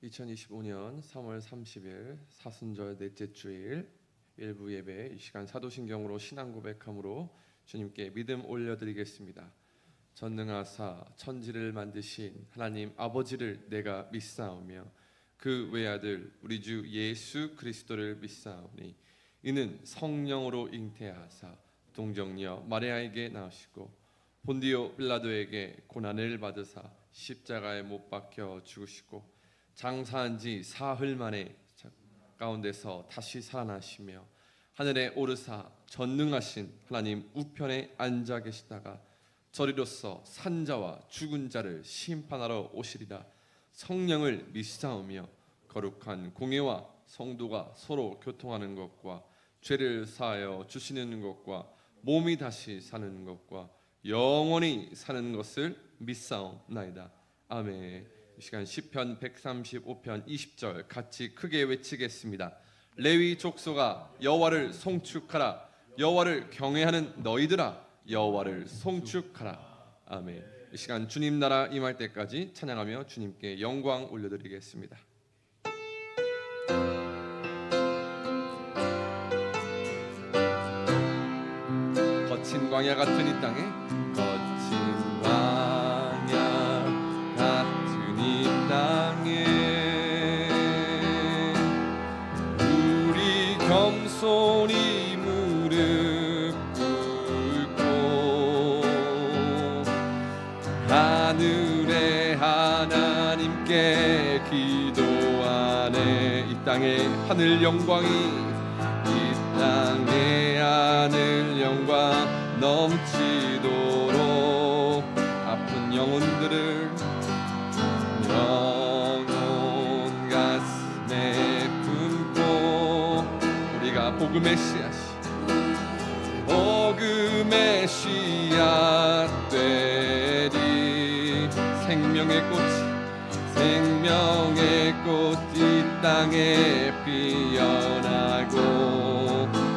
2025년 3월 30일 사순절 넷째 주일 일부 예배, 이 시간 사도신경으로 신앙 고백함으로 주님께 믿음 올려드리겠습니다. 전능하사 천지를 만드신 하나님 아버지를 내가 믿사오며 그 외아들 우리 주 예수 그리스도를 믿사오니 이는 성령으로 잉태하사 동정녀 마리아에게 나오시고 본디오 빌라도에게 고난을 받으사 십자가에 못 박혀 죽으시고 장사한 지 사흘 만에 가운데서 다시 살아나시며 하늘에 오르사 전능하신 하나님 우편에 앉아 계시다가 저리로서 산자와 죽은 자를 심판하러 오시리라. 성령을 믿사오며 거룩한 공회와 성도가 서로 교통하는 것과 죄를 사하여 주시는 것과 몸이 다시 사는 것과 영원히 사는 것을 믿사옵나이다. 아멘. 이 시간 시편 135편 20절 같이 크게 외치겠습니다. 레위 족속아 여호와를 송축하라. 여호와를 경외하는 너희들아 여호와를 송축하라. 아멘. 이 시간 주님 나라 임할 때까지 찬양하며 주님께 영광 올려드리겠습니다. 거친 광야 같은 이 땅에 거친 광야 같은 이 땅에 우리 겸손히 무릎 꿇고 하늘의 하나님께 기도하네. 이 땅에 하늘 영광이 이 땅에 하늘 영광 넘치도록 아픈 영혼들을 영혼 가슴에 품고 우리가 복음의 씨앗이 복음의 씨앗 되리. 생명의 꽃 이 땅에 피어나고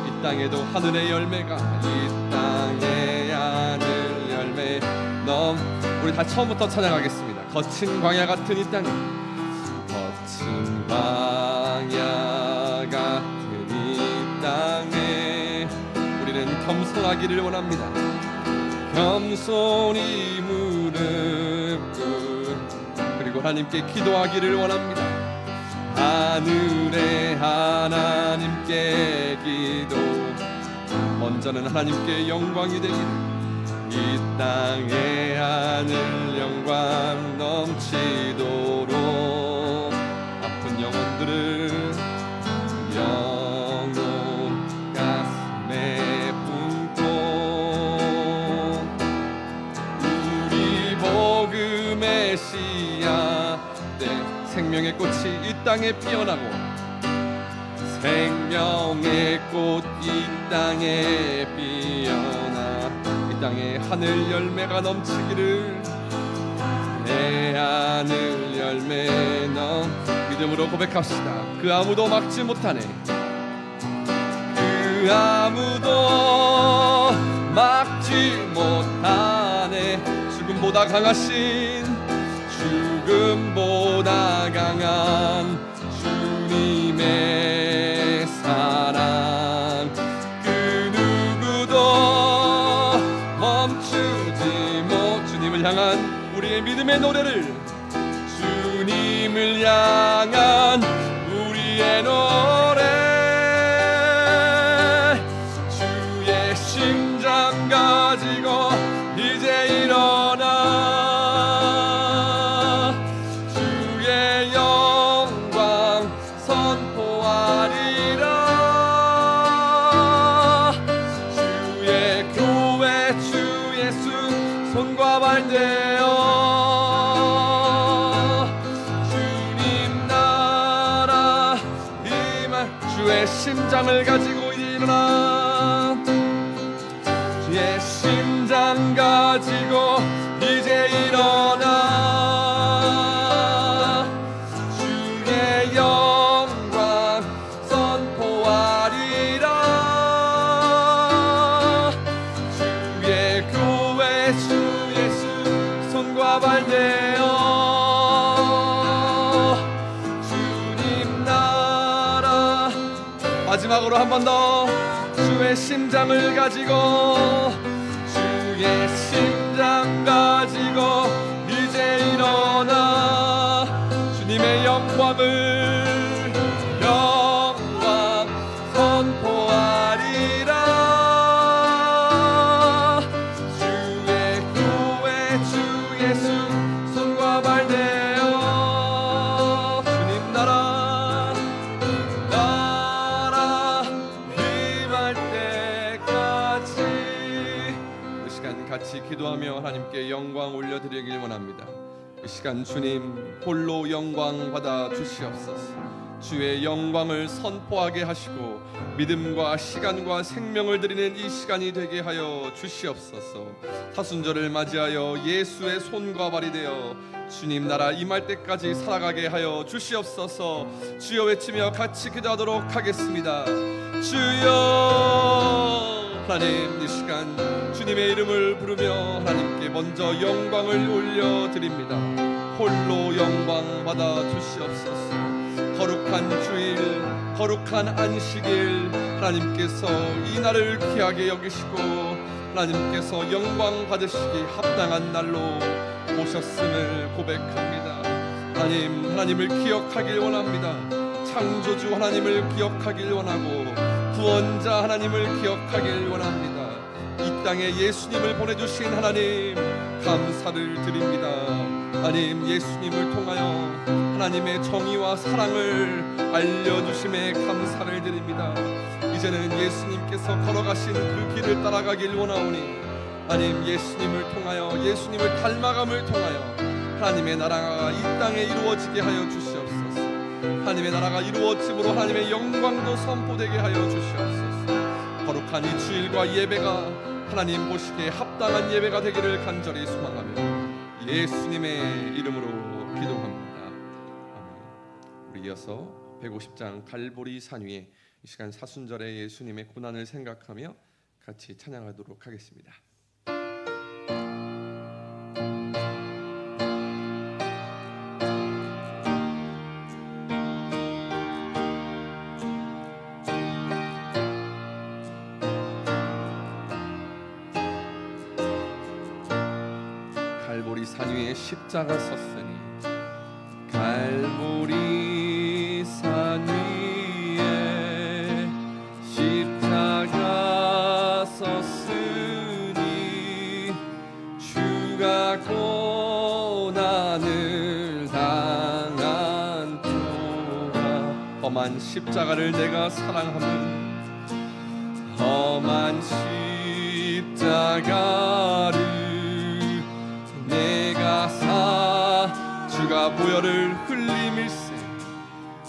이 땅에도 하늘의 열매가 이 땅에 하늘 열매 우리 다 처음부터 찬양하겠습니다. 거친 광야 같은 이 땅에 거친 광야 같은 이 땅에 우리는 겸손하기를 원합니다. 겸손히 무릎 그리고 하나님께 기도하기를 원합니다. 하늘의 하나님께 기도 먼저는 하나님께 영광이 되기를. 이 땅에 하늘 영광 넘치도록 아픈 영혼들을 영혼 가슴에 품고 우리 복음의 씨앗 생명의 꽃이 이 땅에 피어나고 생명의 꽃 이 땅에 피어나 이 땅에 하늘 열매가 넘치기를. 내 하늘 열매 믿음으로 고백합시다. 그 아무도 막지 못하네. 그 아무도 막지 못하네. 죽음보다 강한 주님의 사랑 그 누구도 멈추지 못. 주님을 향한 우리의 믿음의 노래를 주님을 향한 우리의 노래 주의 심장 가지고 이제 일어나 손과 발대어 주님 나라 임할 주의 심장을 가지고 일어나. 주의 심장 가지고 이제 일어나 주의 영광 선포하리라. 주의 교회 주 예수 손과 발대어 마지막으로 한 번 더 주의 심장을 가지고, 주의 심장 가지고 이제 일어나 주님의 영광을 선포하리라. 주의 교회 주 예수 손과 발 대어 주님 나라 임할 때까지 이 시간 같이 기도하며 하나님께 영광 올려드리길 원합니다. 이 시간 주님 홀로 영광 받아 주시옵소서. 주의 영광을 선포하게 하시고 믿음과 시간과 생명을 드리는 이 시간이 되게 하여 주시옵소서. 사순절을 맞이하여 예수의 손과 발이 되어 주님 나라 임할 때까지 살아가게 하여 주시옵소서. 주여 외치며 같이 기도하도록 하겠습니다. 주여. 하나님 이 시간 주님의 이름을 부르며 하나님께 먼저 영광을 올려드립니다. 홀로 영광 받아 주시옵소서. 거룩한 주일, 거룩한 안식일 하나님께서 이 날을 귀하게 여기시고 하나님께서 영광 받으시기 합당한 날로 오셨음을 고백합니다. 하나님을 기억하길 원합니다. 창조주 하나님을 기억하길 원하고 구원자 하나님을 기억하길 원합니다. 이 땅에 예수님을 보내주신 하나님 감사를 드립니다. 하나님 예수님을 통하여 하나님의 정의와 사랑을 알려주심에 감사를 드립니다. 이제는 예수님께서 걸어가신 그 길을 따라가길 원하오니 하나님 예수님을 통하여 예수님을 닮아감을 통하여 하나님의 나라가 이 땅에 이루어지게 하여 주시옵소서. 하나님의 나라가 이루어짐으로 하나님의 영광도 선포되게 하여 주시옵소서. 거룩한 이 주일과 예배가 하나님 보시기에 합당한 예배가 되기를 간절히 소망하며 예수님의 이름으로 기도합니다. 아멘. 우리 이어서 150장 갈보리 산 위에 이 시간 사순절의 예수님의 고난을 생각하며 같이 찬양하도록 하겠습니다. 갈보리 산 위에 십자가 섰으니 갈보리 산 위에 십자가 섰으니 주가 고난을 당한 도라. 험한 십자가를 내가 사랑함은 험한 십자가를 주가 보혈을 흘림일세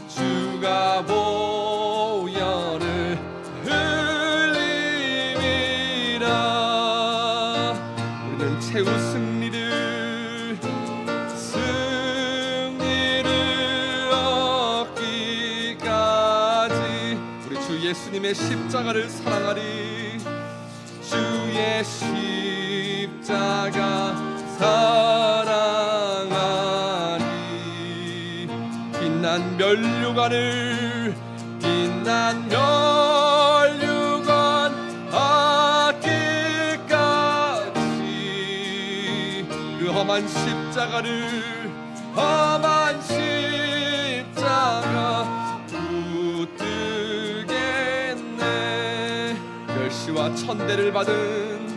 주가 보혈을 흘림이라. 우리는 최후 승리를 얻기까지 우리 주 예수님의 십자가를 사랑하리. 주의 십자가 사랑하리. 빛난 면류관을 빛난 면류관 얻기까지 그 험한 십자가를 험한 십자가 붙들겠네. 멸시와 천대를 받은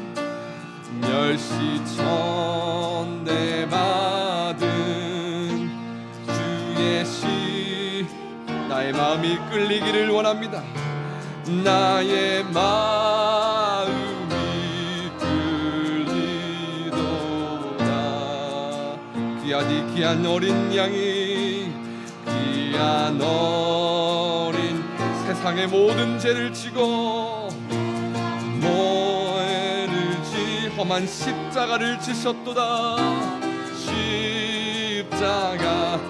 멸시 천대 받은 주의 시 나의 마음이 끌리기를 원합니다. 나의 마음이 끌리도다. 귀하디 귀한 어린 양이 귀한 어린 세상의 모든 죄를 지고 험한 십자가를 지셨도다. 십자가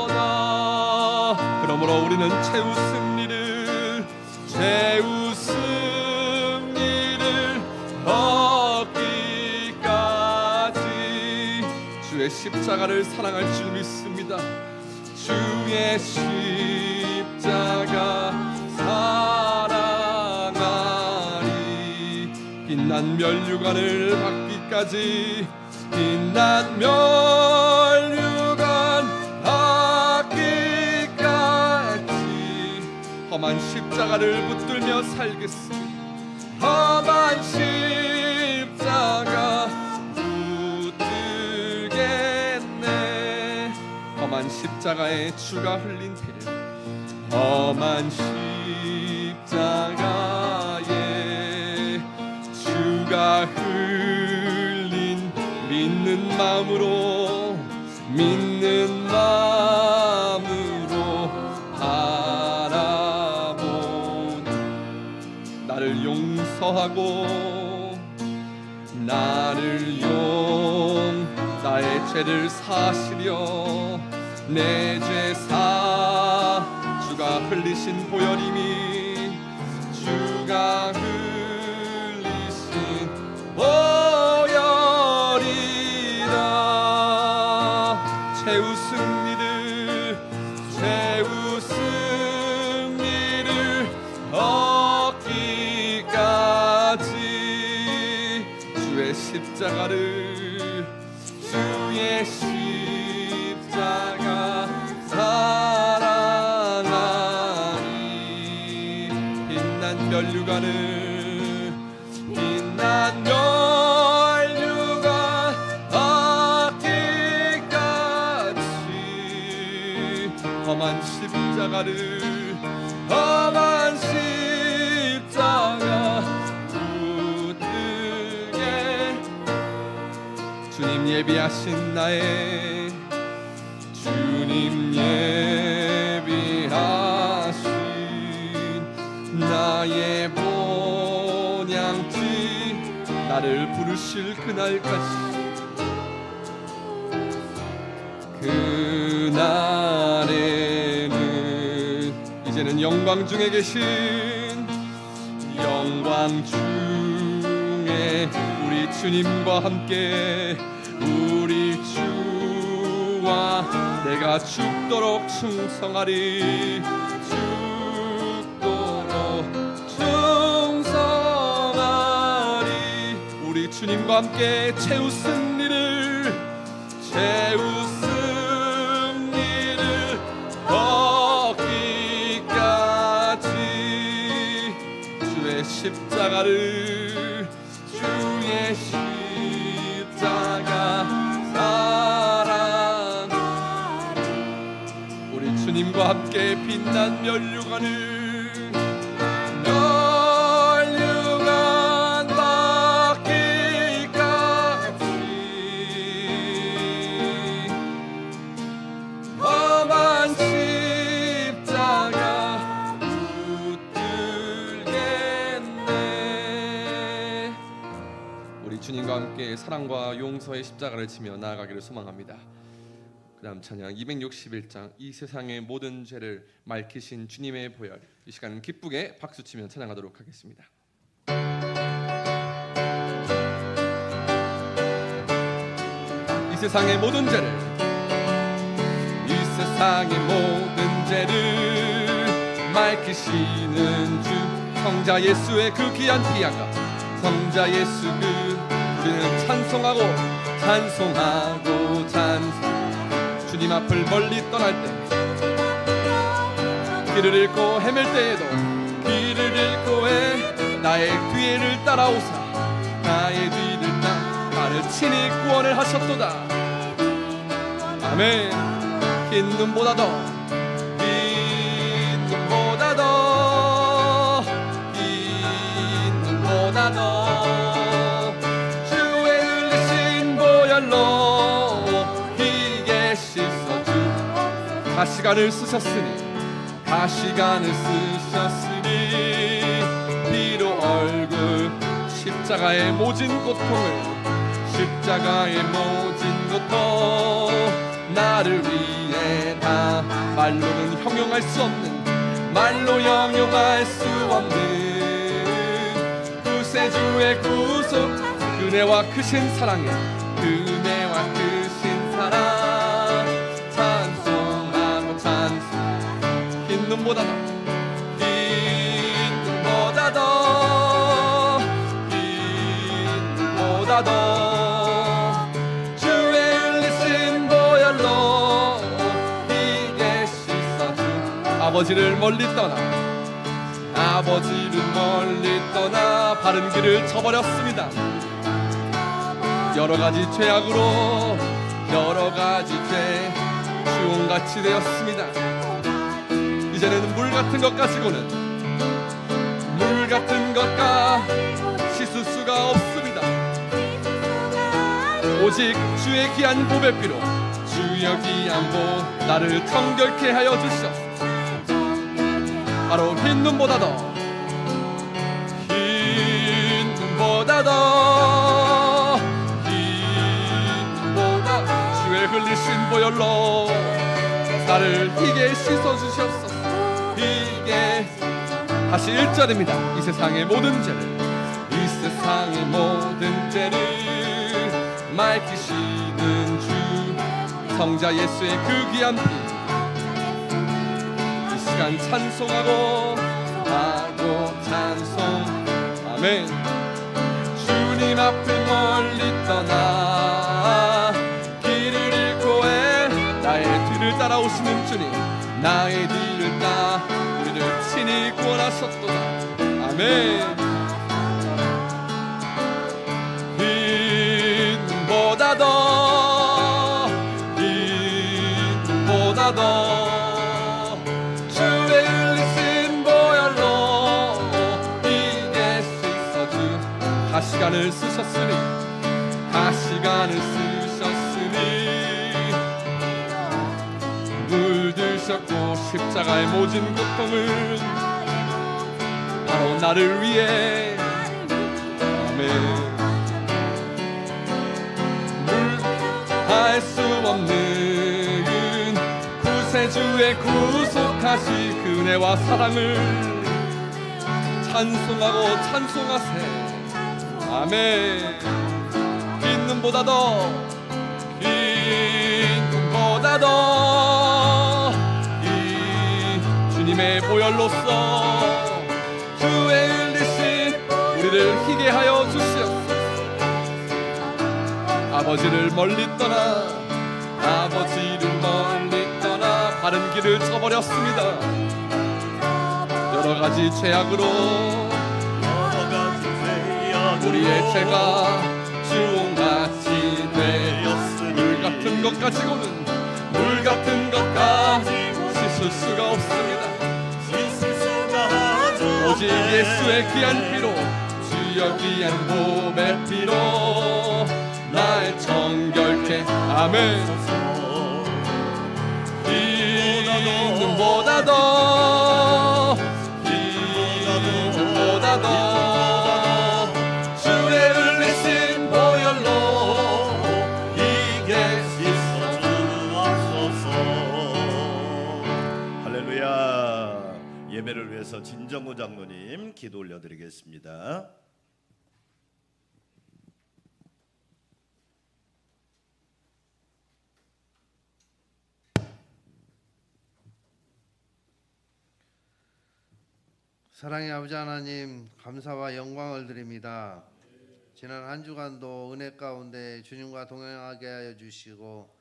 지셨도다. 그러므로 우리는 최후 승리를 얻기까지 주의 십자가를 사랑할 줄 믿습니다. 주의 십자가 빛난 면류관을 받기까지, 빛난 면류관 받기까지 험한 십자가를 붙들며 살겠으니, 험한 십자가 붙들겠네. 험한 십자가에 주가 흘린 피를, 험한 십자가에 주가 흘린 믿는 마음으로, 믿는 마음으로 바라보니 나를 용서하고 나의 죄를 사시려 내 죄사 주가 흘리신 보혈임이, 주가 흘리신 보혈이라. 최후 승리를 얻기까지 주의 십자가 사랑하니. 빛난 면류관 얻기까지 험한 십자가 붙들게. 주님 예비하신 나의 본향지, 나를 부르실 그날까지, 그날에는 이제는 영광 중에 계신, 영광 중에 우리 주님과 함께, 우리 주와 내가 죽도록 충성하리, 우리 주님과 함께 최후 승리를 얻기까지 주의 십자가 사랑. 우리 주님과 함께 빛난 면류관을 주님과 함께 사랑과 용서의 십자가를 지며 나아가기를 소망합니다. 그 다음 찬양 261장, 이 세상의 모든 죄를 맑히신 주님의 보혈. 이 시간은 기쁘게 박수치며 찬양하도록 하겠습니다. 이 세상의 모든 죄를, 이 세상의 모든 죄를 맑히시는 주, 성자 예수의 그 귀한 피아가, 성자 예수 우리는 찬송하고 주님 앞을 멀리 떠날 때, 길을 잃고 헤맬 때에도 나의 뒤를 따라오사 나의 뒤를 나를 친히 구원을 하셨도다. 아멘. 흰 눈보다 더 주의 흘리신 보혈로 희게 씻어주. 가시관을 쓰셨으니 피로 얼굴 십자가의 모진 고통 나를 위해 다 말로는 형용할 수 없는 구세주의 구속, 그네와 크신 사랑 찬송하고 흰 눈보다 더 보다도 주의 흘리신 보혈로 이게 씻어주. 아버지를 멀리 떠나 바른 길을 쳐버렸습니다. 여러가지 죄악으로 여러가지 죄 주홍같이 되었습니다. 이제는 물같은 것 가지고는 물같은 것과 씻을 수가 없습니다. 오직 주의 귀한 보배 피로 주여 귀한 보 나를 정결케 하여 주시옵소서. 바로 흰 눈보다 더 주의 흘리신 보혈로 나를 희게 씻어주시옵소서. 희게. 다시 1절입니다. 이 세상의 모든 죄를 맑히시는 주 성자 예수의 그 귀한 피 이 시간 찬송하고 찬송. 아멘. 주님 앞을 멀리 떠나 길을 잃고 나의 뒤를 따라오시는 주님, 나의 뒤를 따라 우리를 친히 구원하셨도다. 아멘. 흰 눈보다 더 주의 흘리신 보혈로 이게 씻어주. 가시관을 쓰셨으니 물드셨고 십자가의 모진 고통을 바로 나를 위해. 아멘. 물할 수 없는 구세주의 구속하신 그네와 사랑을 찬송하고 찬송하세. 아멘. 흰 눈보다 더 주님의 보혈로서 주의 흘리신 우리를 희게 하여 주시옵소서. 아버지를 멀리 떠나 바른 길을 쳐버렸습니다. 여러가지 죄악으로 우리의 죄가 주홍같이 되었으니 물같은 것 가지고는 물같은 것과 씻을 수가 없습니다. 오직 예수의 귀한 피로 주여 귀한 보배 피로 날 정결케. 아멘. 흰 눈보다 더 주의 흘리신 보혈로 이게 씻어주옵소서. 할렐루야. 예배를 위해서 진정구 장로님 기도 올려드리겠습니다. 사랑의 아버지 하나님, 감사와 영광을 드립니다. 지난 한 주간도 은혜 가운데 주님과 동행하게 하여 주시고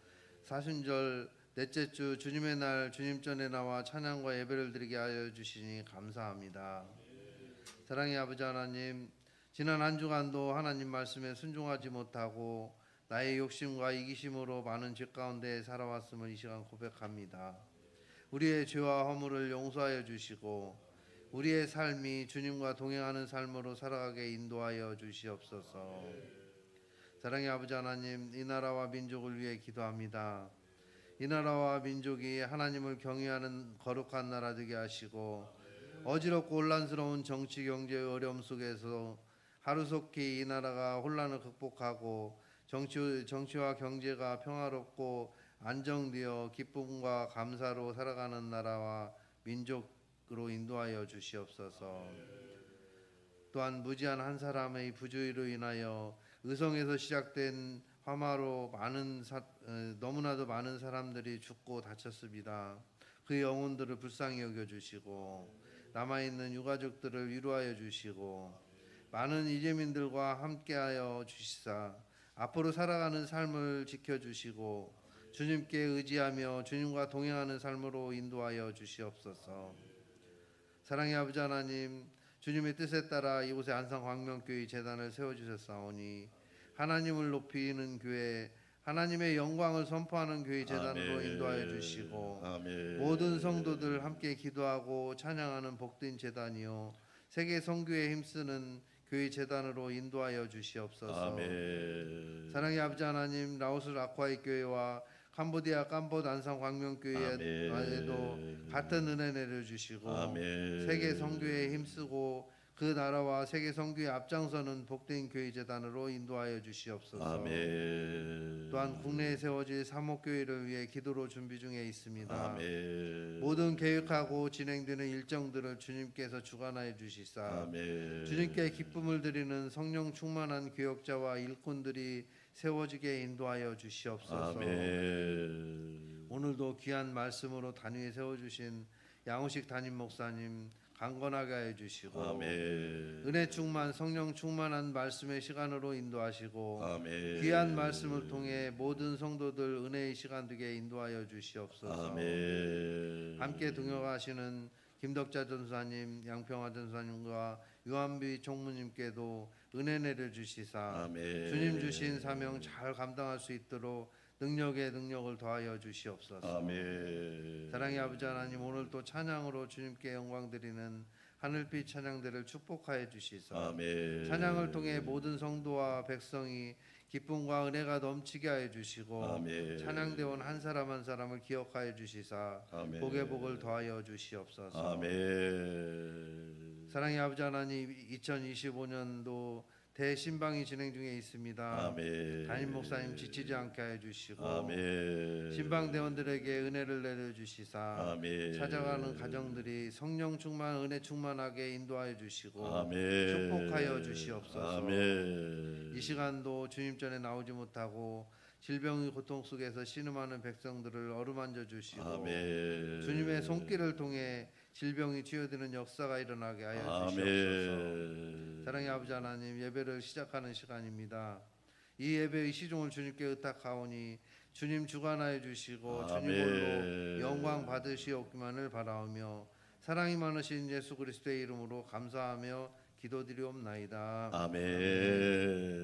사순절 넷째 주 주님의 날 주님 전에 나와 찬양과 예배를 드리게 하여 주시니 감사합니다. 사랑의 아버지 하나님, 지난 한 주간도 하나님 말씀에 순종하지 못하고 나의 욕심과 이기심으로 많은 죄 가운데 살아왔음을 이 시간 고백합니다. 우리의 죄와 허물을 용서하여 주시고 우리의 삶이 주님과 동행하는 삶으로 살아가게 인도하여 주시옵소서. 사랑의 아버지 하나님, 이 나라와 민족을 위해 기도합니다. 이 나라와 민족이 하나님을 경외하는 거룩한 나라 되게 하시고 어지럽고 혼란스러운 정치 경제의 어려움 속에서 하루속히 이 나라가 혼란을 극복하고 정치와 경제가 평화롭고 안정되어 기쁨과 감사로 살아가는 나라와 민족으로 인도하여 주시옵소서. 또한 무지한 한 사람의 부주의로 인하여 의성에서 시작된 화마로 너무나도 많은 사람들이 죽고 다쳤습니다. 그 영혼들을 불쌍히 여겨주시고 남아있는 유가족들을 위로하여 주시고 많은 이재민들과 함께하여 주시사 앞으로 살아가는 삶을 지켜주시고 주님께 의지하며 주님과 동행하는 삶으로 인도하여 주시옵소서. 사랑의 아버지 하나님, 주님의 뜻에 따라 이곳에 안성광명교회 재단을 세워주셨사오니 하나님을 높이는 교회, 하나님의 영광을 선포하는 교회 재단으로 아멘. 인도하여 주시고 아멘. 모든 성도들 함께 기도하고 찬양하는 복된 재단이요 세계 선교에 힘쓰는 교회 재단으로 인도하여 주시옵소서. 아멘. 사랑의 아버지 하나님, 라오스 라콰이 교회와 캄보디아 캄보드 안성 광명교회에도 같은 은혜 내려주시고 아멘. 세계 선교에 힘쓰고 그 나라와 세계 선교에 앞장서는 복된 교회 재단으로 인도하여 주시옵소서. 아멘. 또한 국내에 세워질 사목교회를 위해 기도로 준비 중에 있습니다. 아멘. 모든 계획하고 진행되는 일정들을 주님께서 주관하여 주시사 아멘. 주님께 기쁨을 드리는 성령 충만한 교역자와 일꾼들이 세워지게 인도하여 주시옵소서. 아멘. 오늘도 귀한 말씀으로 단위에 세워주신 양우식 담임 목사님 강건하게 하여 주시고 아멘. 은혜 충만 성령 충만한 말씀의 시간으로 인도하시고 아멘. 귀한 말씀을 통해 모든 성도들 은혜의 시간 되게 인도하여 주시옵소서. 아멘. 함께 동역하시는 김덕자 전사님, 양평화 전사님과 유한비 총무님께도 은혜 내려 주시사 아멘. 주님 주신 사명 잘 감당할 수 있도록 능력에 능력을 더하여 주시옵소서. 아멘. 사랑의 아버지 하나님, 오늘 또 찬양으로 주님께 영광 드리는 하늘빛 찬양대를 축복하여 주시사 아멘. 찬양을 통해 모든 성도와 백성이 기쁨과 은혜가 넘치게 하여 주시고 아멘. 찬양대원 한 사람 한 사람을 기억하여 주시사 아멘. 복의 복을 더하여 주시옵소서. 아멘. 사랑의 아버지 하나님, 2025년도 대신방이 진행 중에 있습니다. 아멘. 담임 목사님 지치지 않게 하여 주시고 아멘. 신방 대원들에게 은혜를 내려 주시사 아멘. 찾아가는 가정들이 성령 충만 은혜 충만하게 인도하여 주시고 아멘. 축복하여 주시옵소서. 아멘. 이 시간도 주님 전에 나오지 못하고 질병의 고통 속에서 신음하는 백성들을 어루만져 주시고 아멘. 주님의 손길을 통해 질병이 치유되는 역사가 일어나게 하여 주시옵소서. 아멘. 사랑의 아버지 하나님, 예배를 시작하는 시간입니다. 이 예배의 시종을 주님께 의탁하오니 주님 주관하여 주시고 아멘. 주님 홀로 영광 받으시옵기만을 바라오며 사랑이 많으신 예수 그리스도의 이름으로 감사하며 기도드리옵나이다. 아멘.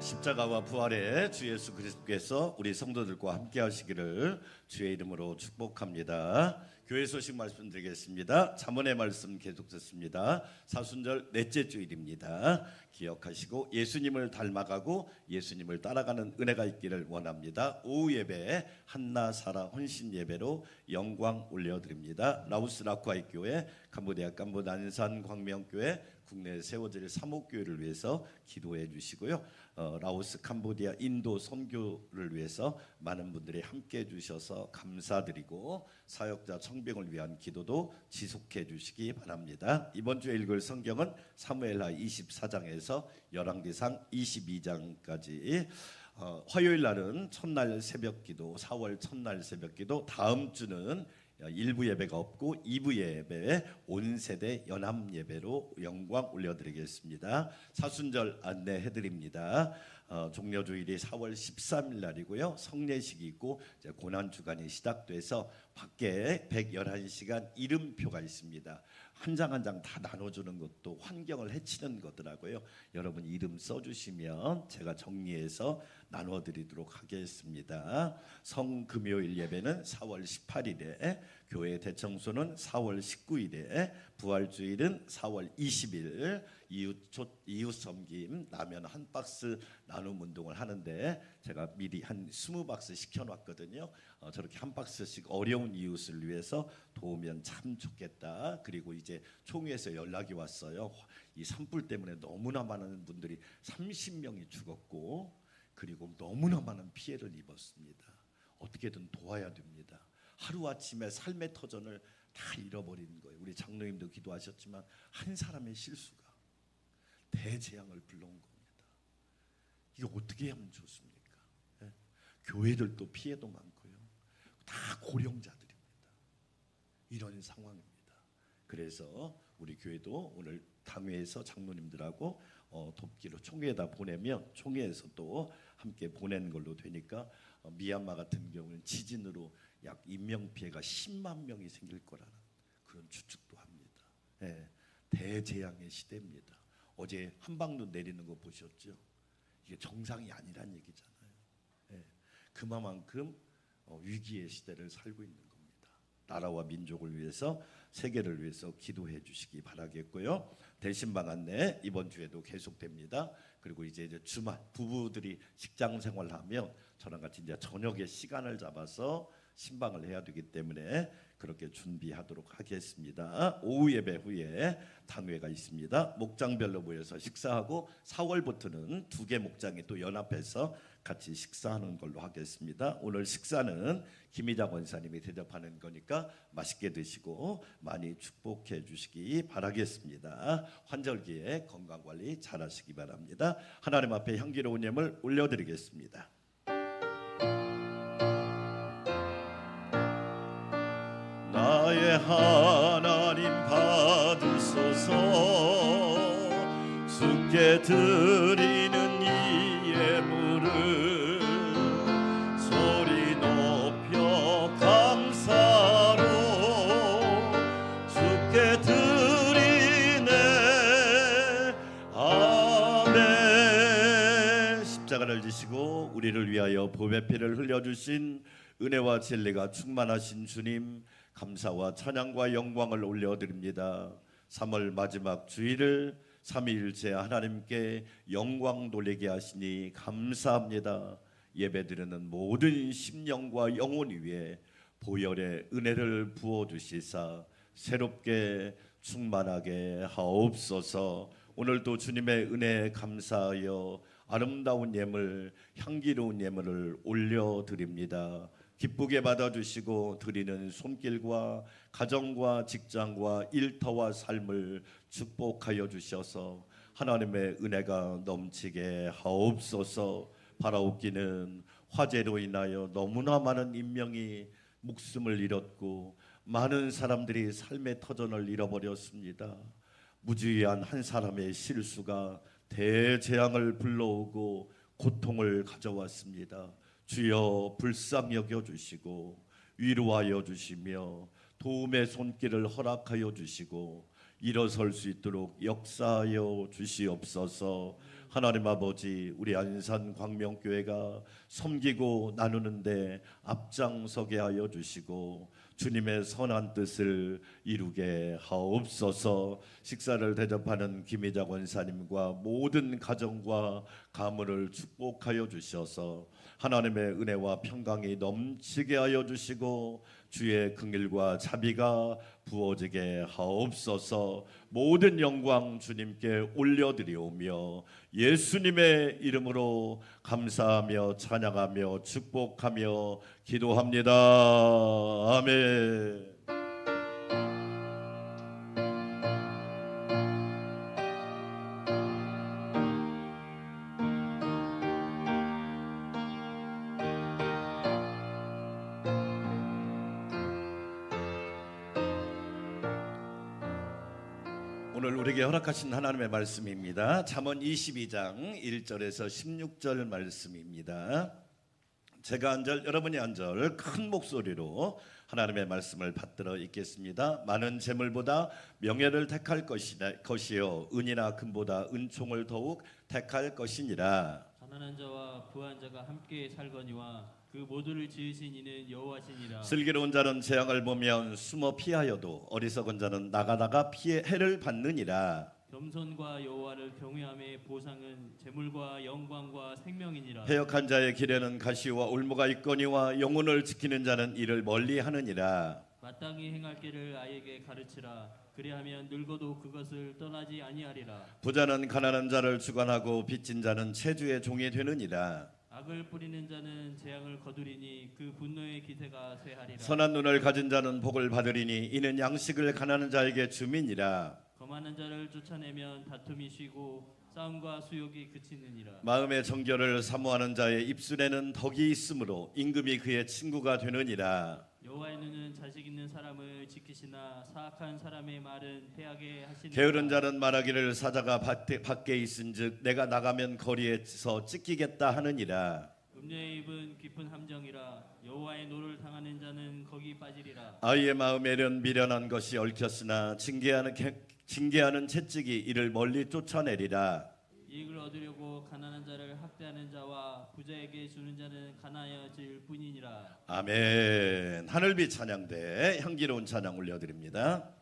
십자가와 부활의 주 예수 그리스도께서 우리 성도들과 함께 하시기를 주의 이름으로 축복합니다. 교회 소식 말씀드리겠습니다. 잠언의 말씀 계속 듣습니다. 사순절 넷째 주일입니다. 기억하시고 예수님을 닮아가고 예수님을 따라가는 은혜가 있기를 원합니다. 오후 예배 한나사라 혼신 예배로 영광 올려드립니다. 라오스 라콰이 교회, 캄보디아 캄보드 안산 광명교회, 국내에 세워질 사목교회를 위해서 기도해 주시고요. 라오스, 캄보디아, 인도 선교를 위해서 많은 분들이 함께해 주셔서 감사드리고 사역자 청병을 위한 기도도 지속해 주시기 바랍니다. 이번 주에 읽을 성경은 사무엘하 24장에서 열왕기상 22장까지. 화요일 날은 첫날 새벽기도, 4월 첫날 새벽기도, 다음 주는 1부 예배가 없고 2부 예배 온 세대 연합 예배로 영광 올려드리겠습니다. 사순절 안내해드립니다. 종려주일이 4월 13일 날이고요. 성례식이 있고 이제 고난주간이 시작돼서 밖에 111시간 이름표가 있습니다. 한 장 한 장 다 나눠주는 것도 환경을 해치는 거더라고요. 여러분 이름 써주시면 제가 정리해서 나눠드리도록 하겠습니다. 성금요일 예배는 4월 18일에, 교회 대청소는 4월 19일에, 부활주일은 4월 20일, 이웃 섬김 라면 한 박스 나눔 운동을 하는데 제가 미리 한 20박스 시켜놨거든요. 저렇게 한 박스씩 어려운 이웃을 위해서 도우면 참 좋겠다. 그리고 이제 총회에서 연락이 왔어요. 이 산불 때문에 너무나 많은 분들이 30명이 죽었고 그리고 너무나 많은 피해를 입었습니다. 어떻게든 도와야 됩니다. 하루아침에 삶의 터전을 다 잃어버린 거예요. 우리 장로님도 기도하셨지만 한 사람의 실수가 대재앙을 불러온 겁니다. 이거 어떻게 하면 좋습니까? 예? 교회들도 피해도 많고요. 다 고령자들입니다. 이런 상황입니다. 그래서 우리 교회도 오늘 당회에서 장로님들하고 돕기로 총회에다 보내면 총회에서 또 함께 보내는 걸로 되니까 미얀마 같은 경우는 지진으로 약 인명피해가 10만 명이 생길 거라는 그런 추측도 합니다. 예, 대재앙의 시대입니다. 어제 한방눈 내리는 거 보셨죠? 이게 정상이 아니란 얘기잖아요. 예, 그만큼 위기의 시대를 살고 있는 겁니다. 나라와 민족을 위해서, 세계를 위해서 기도해 주시기 바라겠고요. 대신방 안내 이번 주에도 계속됩니다. 그리고 이제 주말 부부들이 직장 생활하면 저랑 같이 이제 저녁에 시간을 잡아서 신방을 해야 되기 때문에 그렇게 준비하도록 하겠습니다. 오후 예배 후에 당회가 있습니다. 목장별로 모여서 식사하고 4월부터는 2개 목장이 또 연합해서 같이 식사하는 걸로 하겠습니다. 오늘 식사는 김희자 권사님이 대접하는 거니까 맛있게 드시고 많이 축복해 주시기 바라겠습니다. 환절기에 건강관리 잘 하시기 바랍니다. 하나님 앞에 향기로운 예물 올려드리겠습니다. 나의 하나님 받으소서. 주께 드리는 이 예물을 소리 높여 감사로 주께 드리네. 아멘. 십자가를 지시고 우리를 위하여 보배 피를 흘려주신 은혜와 진리가 충만하신 주님, 감사와 찬양과 영광을 올려드립니다. 3월 마지막 주일을 삼위일체 하나님께 영광 돌리게 하시니 감사합니다. 예배드리는 모든 심령과 영혼 위에 보혈의 은혜를 부어주시사 새롭게 충만하게 하옵소서. 오늘도 주님의 은혜에 감사하여 아름다운 예물, 향기로운 예물을 올려드립니다. 기쁘게 받아주시고 드리는 손길과 가정과 직장과 일터와 삶을 축복하여 주셔서 하나님의 은혜가 넘치게 하옵소서. 바라옵기는 화재로 인하여 너무나 많은 인명이 목숨을 잃었고 많은 사람들이 삶의 터전을 잃어버렸습니다. 무지한 한 사람의 실수가 대재앙을 불러오고 고통을 가져왔습니다. 주여 불쌍히 여겨주시고 위로하여 주시며 도움의 손길을 허락하여 주시고 일어설 수 있도록 역사하여 주시옵소서. 하나님 아버지, 우리 안산 광명교회가 섬기고 나누는데 앞장서게 하여 주시고 주님의 선한 뜻을 이루게 하옵소서. 식사를 대접하는 김희자 권사님과 모든 가정과 가문을 축복하여 주셔서 하나님의 은혜와 평강이 넘치게 하여 주시고 주의 긍휼과 자비가 부어지게 하옵소서. 모든 영광 주님께 올려드리오며 예수님의 이름으로 감사하며 찬양하며 축복하며 기도합니다. 아멘. 오늘 우리에게 허락하신 하나님의 말씀입니다. 잠언 22장 1절에서 16절 말씀입니다. 제가 한 절, 여러분이 한 절 큰 목소리로 하나님의 말씀을 받들어 읽겠습니다. 많은 재물보다 명예를 택할 것이요 은이나 금보다 은총을 더욱 택할 것이니라. 가난한 자와 부한 자가 함께 살거니와 그 모두를 지으신 이는 여호와시니라. 슬기로운 자는 재앙을 보면 숨어 피하여도 어리석은 자는 나가다가 해를 받느니라. 겸손과 여호와를 경외함의 보상은 재물과 영광과 생명이니라. 패역한 자의 길에는 가시와 올무가 있거니와 영혼을 지키는 자는 이를 멀리하느니라. 마땅히 행할 길을 아이에게 가르치라. 그리하면 늙어도 그것을 떠나지 아니하리라. 부자는 가난한 자를 주관하고 빚진 자는 체주의 종이 되느니라. 악을 뿌리는 자는 재앙을 거두리니 그 분노의 기세가 쇠하리라. 선한 눈을 가진 자는 복을 받으리니 이는 양식을 가난한 자에게 줌이니라. 거만한 자를 쫓아내면 다툼이 쉬고 싸움과 수욕이 그치느니라. 마음의 정결을 사모하는 자의 입술에는 덕이 있으므로 임금이 그의 친구가 되느니라. 여호와의 눈은 자식 있는 사람을 지키시나 사악한 사람의 말은 패하게 하시니라. 게으른 자는 말하기를 사자가 밖에 있은즉 내가 나가면 거리에서 찢기겠다 하느니라. 음녀의 입은 깊은 함정이라 여호와의 노를 당하는 자는 거기 빠지리라. 아이의 마음에는 미련한 것이 얽혔으나 징계하는 채찍이 이를 멀리 쫓아내리라. 이익을 얻으려고 가난한 자를 학대하는 자와 부자에게 주는 자는 가난해질 뿐이니라. 아멘. 하늘빛 찬양대 향기로운 찬양 올려드립니다.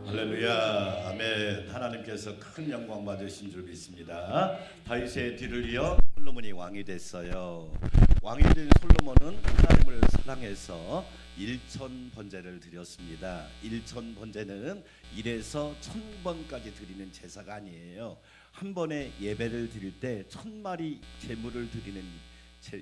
할렐루야. 아멘. 하나님께서 큰 영광 받으신 줄 믿습니다. 다윗의 뒤를 이어 솔로몬이 왕이 됐어요. 왕이 된 솔로몬은 하나님을 사랑해서 일천 번제를 드렸습니다. 일천 번제는 1에서 1000번까지 드리는 제사가 아니에요. 한 번에 예배를 드릴 때 1000마리 제물을 드리는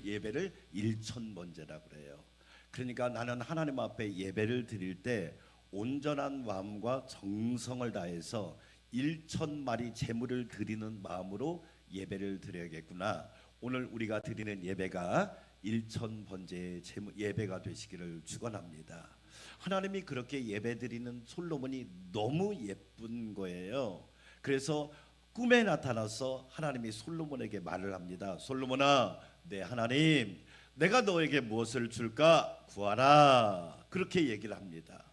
예배를 일천 번제라고 그래요. 그러니까 나는 하나님 앞에 예배를 드릴 때 온전한 마음과 정성을 다해서 1000마리 제물을 드리는 마음으로 예배를 드려야겠구나. 오늘 우리가 드리는 예배가 1000번제의 예배가 되시기를 축원합니다. 하나님이 그렇게 예배드리는 솔로몬이 너무 예쁜 거예요. 그래서 꿈에 나타나서 하나님이 솔로몬에게 말을 합니다. 솔로몬아, 내 하나님, 내가 너에게 무엇을 줄까? 구하라. 그렇게 얘기를 합니다.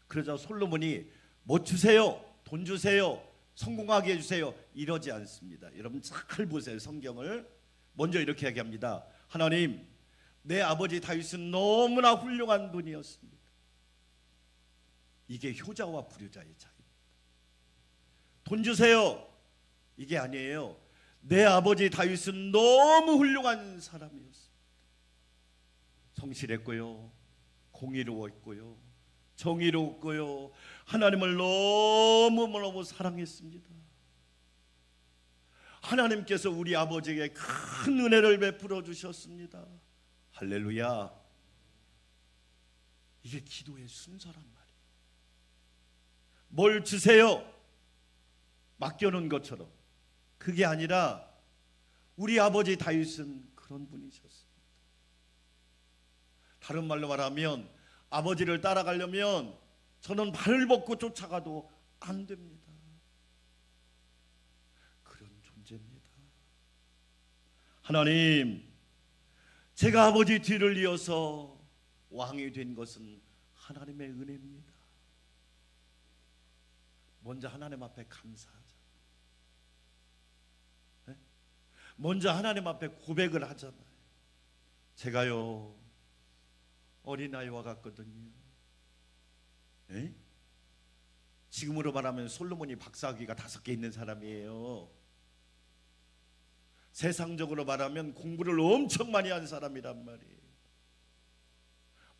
그러자 솔로몬이 뭐 주세요, 돈 주세요, 성공하게 해주세요. 이러지 않습니다. 여러분 잘 보세요. 성경을. 먼저 이렇게 얘기합니다. 하나님, 내 아버지 다윗은 너무나 훌륭한 분이었습니다. 이게 효자와 불효자의 차이입니다. 돈 주세요. 이게 아니에요. 내 아버지 다윗은 너무 훌륭한 사람이었습니다. 성실했고요, 공의로웠고요, 정의로웠고요, 하나님을 너무너무 사랑했습니다. 하나님께서 우리 아버지에게 큰 은혜를 베풀어 주셨습니다. 할렐루야. 이게 기도의 순서란 말이에요. 뭘 주세요? 맡겨놓은 것처럼. 그게 아니라 우리 아버지 다윗은 그런 분이셨습니다. 다른 말로 말하면 아버지를 따라가려면 저는 발을 벗고 쫓아가도 안 됩니다. 그런 존재입니다. 하나님, 제가 아버지 뒤를 이어서 왕이 된 것은 하나님의 은혜입니다. 먼저 하나님 앞에 감사하자. 네? 먼저 하나님 앞에 고백을 하잖아요. 제가요 어린아이와 같거든요. 네? 지금으로 말하면 솔로몬이 박사학위가 5개 있는 사람이에요. 세상적으로 말하면 공부를 엄청 많이 한 사람이란 말이에요.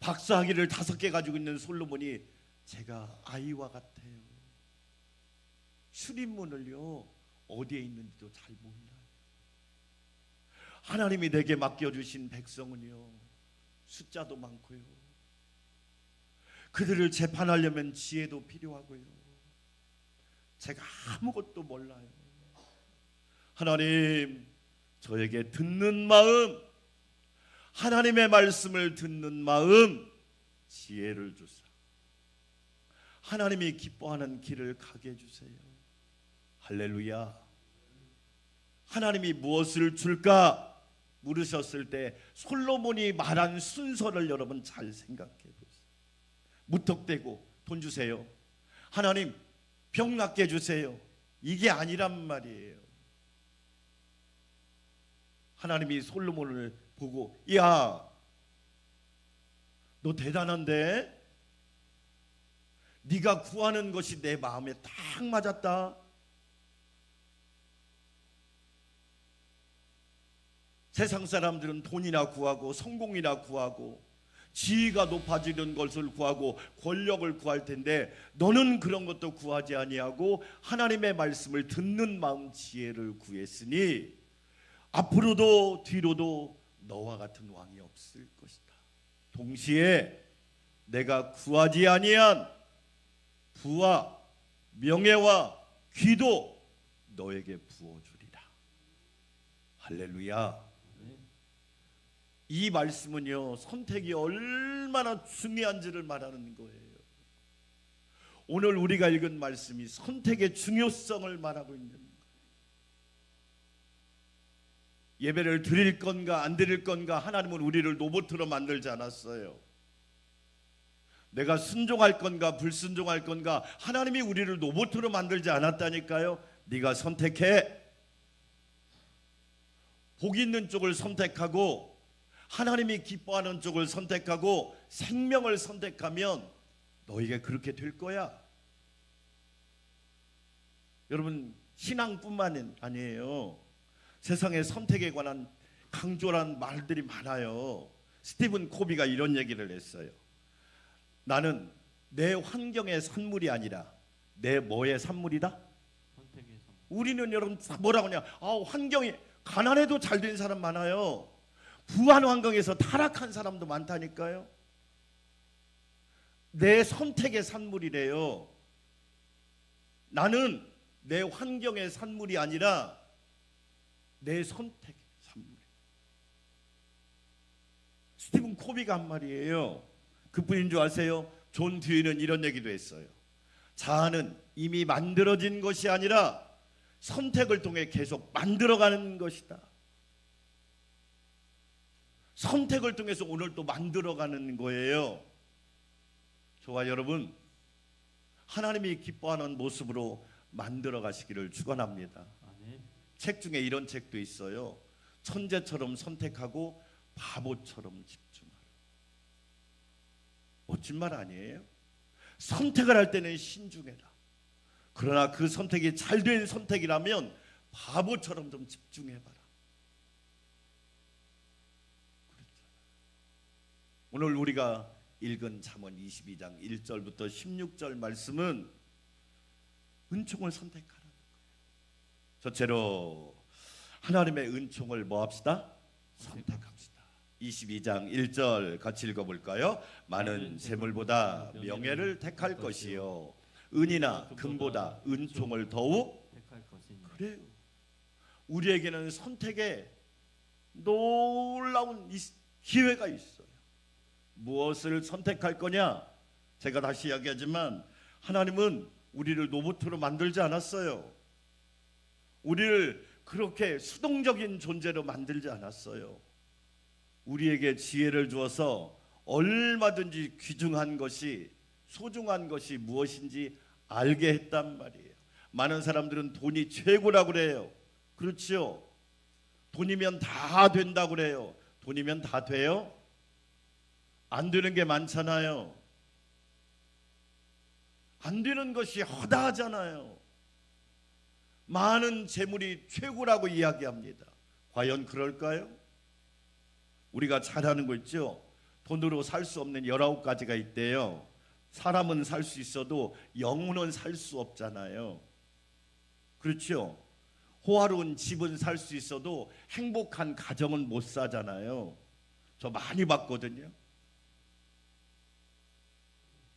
박사학위를 5개 가지고 있는 솔로몬이 제가 아이와 같아요. 출입문을요 어디에 있는지도 잘 몰라요. 하나님이 내게 맡겨주신 백성은요 숫자도 많고요, 그들을 재판하려면 지혜도 필요하고요, 제가 아무것도 몰라요. 하나님, 저에게 듣는 마음, 하나님의 말씀을 듣는 마음, 지혜를 주사 하나님이 기뻐하는 길을 가게 해주세요. 할렐루야. 하나님이 무엇을 줄까 물으셨을 때 솔로몬이 말한 순서를 여러분 잘 생각해 보세요. 무턱대고 돈 주세요. 하나님 병 낫게 해주세요. 이게 아니란 말이에요. 하나님이 솔로몬을 보고, 야, 너 대단한데? 네가 구하는 것이 내 마음에 딱 맞았다. 세상 사람들은 돈이나 구하고 성공이나 구하고 지위가 높아지는 것을 구하고 권력을 구할 텐데 너는 그런 것도 구하지 아니하고 하나님의 말씀을 듣는 마음, 지혜를 구했으니 앞으로도 뒤로도 너와 같은 왕이 없을 것이다. 동시에 내가 구하지 아니한 부와 명예와 귀도 너에게 부어주리라. 할렐루야. 이 말씀은요 선택이 얼마나 중요한지를 말하는 거예요. 오늘 우리가 읽은 말씀이 선택의 중요성을 말하고 있는 거예요. 예배를 드릴 건가 안 드릴 건가, 하나님은 우리를 로봇으로 만들지 않았어요. 내가 순종할 건가 불순종할 건가, 하나님이 우리를 로봇으로 만들지 않았다니까요. 네가 선택해. 복 있는 쪽을 선택하고 하나님이 기뻐하는 쪽을 선택하고 생명을 선택하면 너에게 그렇게 될 거야. 여러분, 신앙뿐만 아니에요. 세상의 선택에 관한 강조란 말들이 많아요. 스티븐 코비가 이런 얘기를 했어요. 나는 내 환경의 산물이 아니라 내 뭐의 산물이다? 선택의 선물. 우리는 여러분 뭐라고 하냐, 환경이 가난해도 잘 된 사람 많아요. 부한 환경에서 타락한 사람도 많다니까요. 내 선택의 산물이래요. 나는 내 환경의 산물이 아니라 내 선택의 산물. 스티븐 코비가 한 말이에요. 그뿐인 줄 아세요? 존 듀이는 이런 얘기도 했어요. 자아는 이미 만들어진 것이 아니라 선택을 통해 계속 만들어가는 것이다. 선택을 통해서 오늘 또 만들어가는 거예요. 저와 여러분, 하나님이 기뻐하는 모습으로 만들어 가시기를 축원합니다. 아멘. 책 중에 이런 책도 있어요. 천재처럼 선택하고 바보처럼 집중하라. 멋진 말 아니에요? 선택을 할 때는 신중해라. 그러나 그 선택이 잘된 선택이라면 바보처럼 좀 집중해봐라. 오늘 우리가 읽은 잠언 22장 1절부터 16절 말씀은 은총을 선택하라는 거예요. 첫째로 하나님의 은총을 뭐 합시다? 선택합시다. 22장 1절 같이 읽어볼까요? 많은 재물보다 명예를 택할 것이요 은이나 금보다 은총을 더욱 택할 것이니. 그래요. 우리에게는 선택에 놀라운 기회가 있어요. 무엇을 선택할 거냐? 제가 다시 이야기하지만 하나님은 우리를 로봇으로 만들지 않았어요. 우리를 그렇게 수동적인 존재로 만들지 않았어요. 우리에게 지혜를 주어서 얼마든지 귀중한 것이, 소중한 것이 무엇인지 알게 했단 말이에요. 많은 사람들은 돈이 최고라고 그래요. 그렇죠? 돈이면 다 된다고 그래요. 돈이면 다 돼요? 안 되는 게 많잖아요. 안 되는 것이 허다하잖아요. 많은 재물이 최고라고 이야기합니다. 과연 그럴까요? 우리가 잘 아는 거 있죠? 돈으로 살 수 없는 19가지가 있대요. 사람은 살 수 있어도 영혼은 살 수 없잖아요. 그렇죠? 호화로운 집은 살 수 있어도 행복한 가정은 못 사잖아요. 저 많이 봤거든요.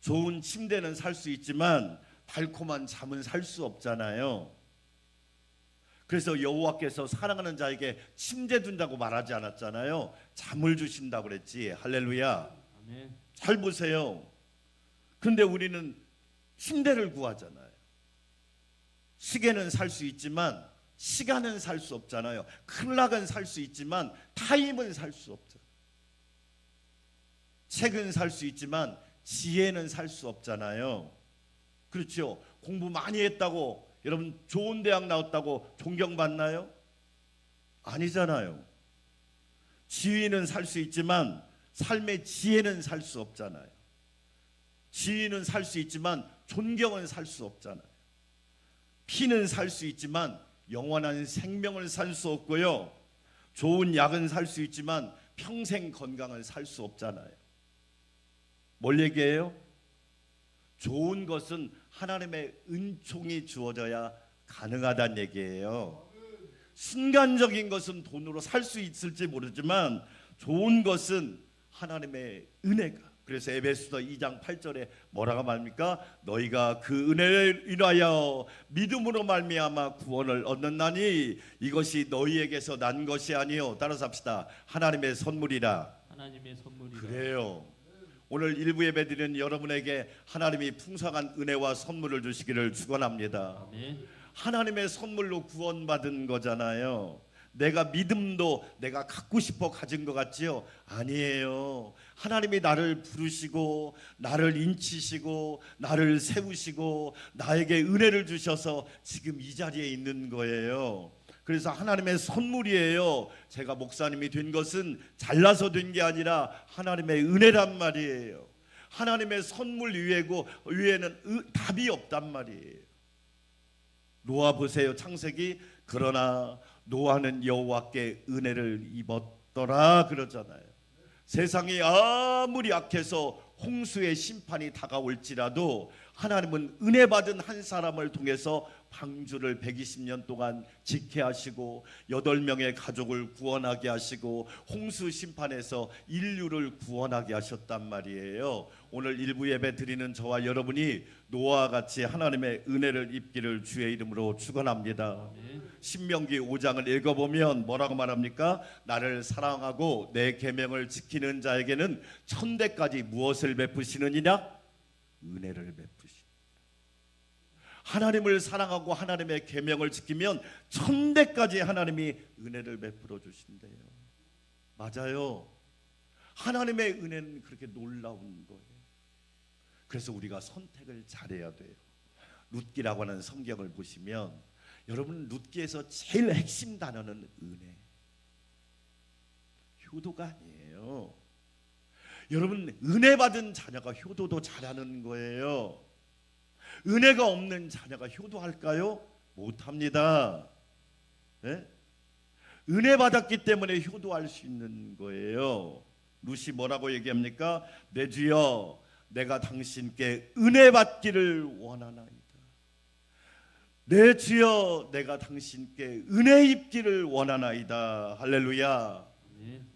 좋은 침대는 살 수 있지만 달콤한 잠은 살 수 없잖아요. 그래서 여호와께서 사랑하는 자에게 침대 준다고 말하지 않았잖아요. 잠을 주신다고 그랬지. 할렐루야. 아멘. 잘 보세요. 그런데 우리는 침대를 구하잖아요. 시계는 살 수 있지만 시간은 살 수 없잖아요. 클락은 살 수 있지만 타임은 살 수 없잖아요. 책은 살 수 있지만 지혜는 살 수 없잖아요. 그렇죠? 공부 많이 했다고 여러분 좋은 대학 나왔다고 존경받나요? 아니잖아요. 지위는 살 수 있지만 삶의 지혜는 살 수 없잖아요. 지위는 살 수 있지만 존경은 살 수 없잖아요. 피는 살 수 있지만 영원한 생명을 살 수 없고요. 좋은 약은 살 수 있지만 평생 건강을 살 수 없잖아요. 뭘 얘기해요? 좋은 것은 하나님의 은총이 주어져야 가능하다는 얘기예요. 순간적인 것은 돈으로 살 수 있을지 모르지만 좋은 것은 하나님의 은혜가. 그래서 에베소서 2장 8절에 뭐라고 말합니까? 너희가 그 은혜를 인하여 믿음으로 말미암아 구원을 얻는다니 이것이 너희에게서 난 것이 아니요. 따라서 합시다. 하나님의 선물이라. 하나님의 선물이라. 그래요. 오늘 일부 예배 드리는 여러분에게 하나님이 풍성한 은혜와 선물을 주시기를 축원합니다. 아멘. 하나님의 선물로 구원받은 거잖아요. 내가 믿음도 내가 갖고 싶어 가진 것 같지요? 아니에요. 하나님이 나를 부르시고 나를 인치시고 나를 세우시고 나에게 은혜를 주셔서 지금 이 자리에 있는 거예요. 그래서 하나님의 선물이에요. 제가 목사님이 된 것은 잘나서 된 게 아니라 하나님의 은혜란 말이에요. 하나님의 선물 위에는 답이 없단 말이에요. 노아 보세요. 창세기. 그러나 노아는 여호와께 은혜를 입었더라 그러잖아요. 세상이 아무리 악해서 홍수의 심판이 다가올지라도 하나님은 은혜 받은 한 사람을 통해서 방주를 120년 동안 지켜 하시고 8명의 가족을 구원하게 하시고 홍수 심판에서 인류를 구원하게 하셨단 말이에요. 오늘 일부 예배 드리는 저와 여러분이 노아와 같이 하나님의 은혜를 입기를 주의 이름으로 축원합니다. 신명기 5장을 읽어보면 뭐라고 말합니까? 나를 사랑하고 내 계명을 지키는 자에게는 천대까지 무엇을 베푸시느니냐? 은혜를 베푸시. 하나님을 사랑하고 하나님의 계명을 지키면 천대까지 하나님이 은혜를 베풀어 주신대요. 맞아요. 하나님의 은혜는 그렇게 놀라운 거예요. 그래서 우리가 선택을 잘해야 돼요. 룻기라고 하는 성경을 보시면 여러분 룻기에서 제일 핵심 단어는 은혜, 효도가 아니에요. 여러분 은혜 받은 자녀가 효도도 잘하는 거예요. 은혜가 없는 자녀가 효도할까요? 못합니다. 네? 은혜 받았기 때문에 효도할 수 있는 거예요. 룻이 뭐라고 얘기합니까? 내 주여, 내가 당신께 은혜 받기를 원하나이다. 내 주여, 내가 당신께 은혜 입기를 원하나이다. 할렐루야.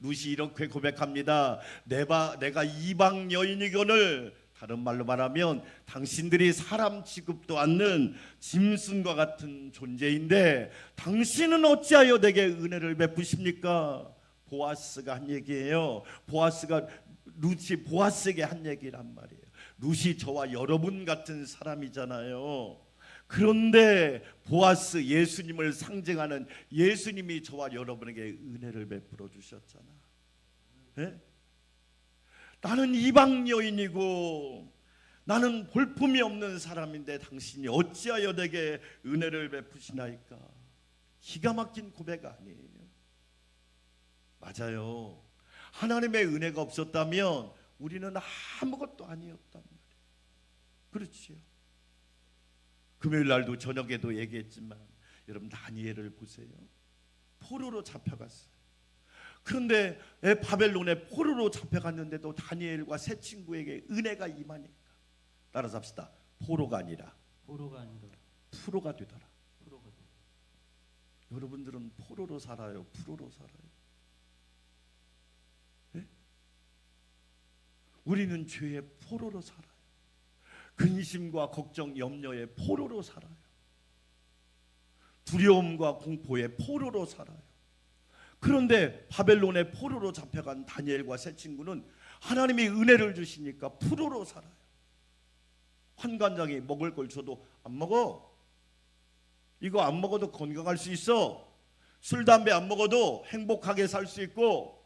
룻이 이렇게 고백합니다. 내가 이방 여인이거늘, 다른 말로 말하면 당신들이 사람 취급도 않는 짐승과 같은 존재인데 당신은 어찌하여 내게 은혜를 베푸십니까? 보아스가 한 얘기예요. 룻이 보아스에게 한 얘기란 말이에요. 룻이 저와 여러분 같은 사람이잖아요. 그런데 보아스, 예수님을 상징하는 예수님이 저와 여러분에게 은혜를 베풀어 주셨잖아. 네? 나는 이방 여인이고 나는 볼품이 없는 사람인데 당신이 어찌하여 내게 은혜를 베푸시나이까? 기가 막힌 고백 아니에요? 맞아요. 하나님의 은혜가 없었다면 우리는 아무것도 아니었단 말이에요. 그렇지요. 금요일 날도 저녁에도 얘기했지만 여러분 다니엘을 보세요. 포로로 잡혀갔어요. 그런데 바벨론에 포로로 잡혀갔는데도 다니엘과 세 친구에게 은혜가 임하니까, 따라서 합시다. 포로가 아니라 프로가 되더라. 여러분들은 포로로 살아요? 프로로 살아요? 네? 우리는 죄의 포로로 살아요. 근심과 걱정, 염려의 포로로 살아요. 두려움과 공포의 포로로 살아요. 그런데 바벨론의 포로로 잡혀간 다니엘과 세 친구는 하나님이 은혜를 주시니까 프로로 살아요. 환관장이 먹을 걸 줘도 안 먹어. 이거 안 먹어도 건강할 수 있어. 술, 담배 안 먹어도 행복하게 살 수 있고,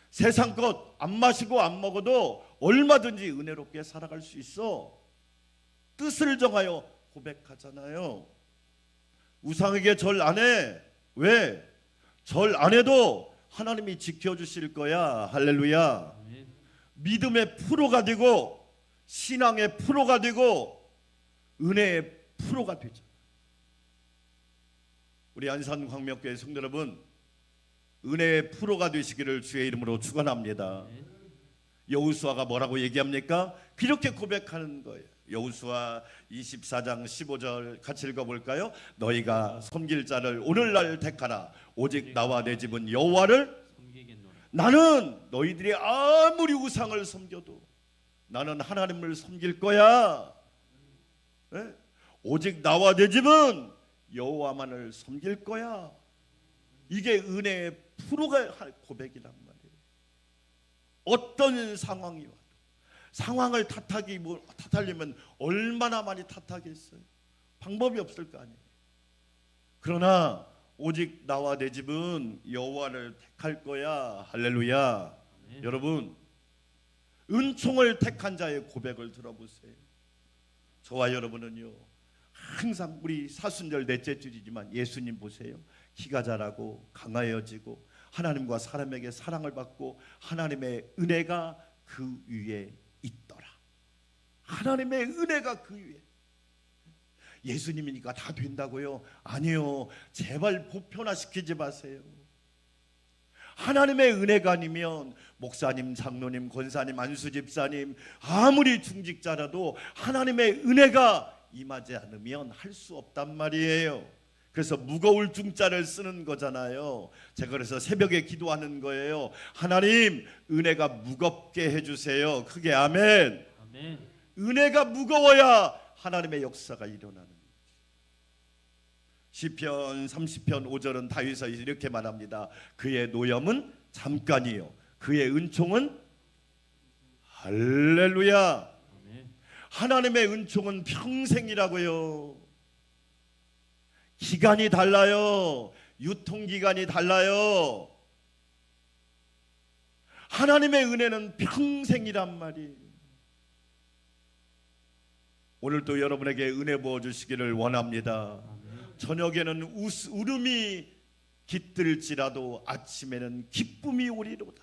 세상 것 안 마시고 안 먹어도 얼마든지 은혜롭게 살아갈 수 있어. 뜻을 정하여 고백하잖아요. 우상에게 절 안 해. 왜? 절 안 해도 하나님이 지켜주실 거야. 할렐루야. 믿음의 프로가 되고 신앙의 프로가 되고 은혜의 프로가 되죠. 우리 안산 광명교회 성도 여러분, 은혜의 프로가 되시기를 주의 이름으로 축원합니다. 여호수아가 뭐라고 얘기합니까? 그렇게 고백하는 거예요. 여호수아 24장 15절 같이 읽어볼까요? 너희가 섬길 자를 오늘날 택하라. 오직 나와 내 집은 여호와를 섬기겠노라. 나는 너희들이 아무리 우상을 섬겨도 나는 하나님을 섬길 거야. 네? 오직 나와 내 집은 여호와만을 섬길 거야. 이게 은혜의 프로가 고백이란 말이에요. 어떤 상황이 와도 상황을 탓하려면 얼마나 많이 탓하겠어요. 방법이 없을 거 아니에요. 그러나 오직 나와 내 집은 여호와를 택할 거야. 할렐루야. 네. 여러분, 은총을 택한 자의 고백을 들어보세요. 저와 여러분은요, 항상 우리 사순절 넷째 주이지만 예수님 보세요. 키가 자라고 강하여지고 하나님과 사람에게 사랑을 받고 하나님의 은혜가 그 위에 있더라. 하나님의 은혜가 그 위에. 예수님이니까 다 된다고요? 아니요. 제발 보편화시키지 마세요. 하나님의 은혜가 아니면 목사님, 장로님, 권사님, 안수집사님 아무리 중직자라도 하나님의 은혜가 임하지 않으면 할 수 없단 말이에요. 그래서 무거울 중자를 쓰는 거잖아요. 제가 그래서 새벽에 기도하는 거예요. 하나님, 은혜가 무겁게 해주세요. 크게 아멘. 아멘. 은혜가 무거워야 하나님의 역사가 일어나는 거죠. 시편 30편 5절은 다윗이 이렇게 말합니다. 그의 노염은 잠깐이요 그의 은총은 할렐루야. 아멘. 하나님의 은총은 평생이라고요. 기간이 달라요. 유통기간이 달라요. 하나님의 은혜는 평생이란 말이에요. 오늘도 여러분에게 은혜 부어주시기를 원합니다. 저녁에는 울음이 깃들지라도 아침에는 기쁨이 오리로다.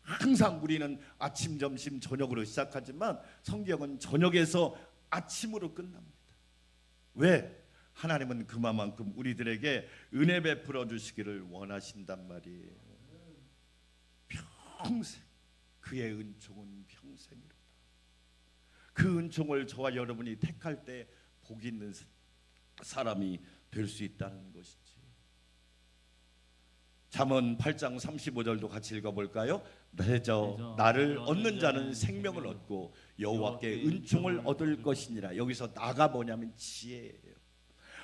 항상 우리는 아침, 점심, 저녁으로 시작하지만 성경은 저녁에서 아침으로 끝납니다. 왜? 하나님은 그만큼 우리들에게 은혜 베풀어 주시기를 원하신단 말이에요. 평생 그의 은총은 평생이로다. 그 은총을 저와 여러분이 택할 때 복 있는 사람이 될 수 있다는 것이지. 잠언 8장 35절도 같이 읽어볼까요? 내저 나를 얻는 자는 생명을 얻고 여호와께 은총을 얻을 것이니라. 여기서 나가 뭐냐면 지혜예요.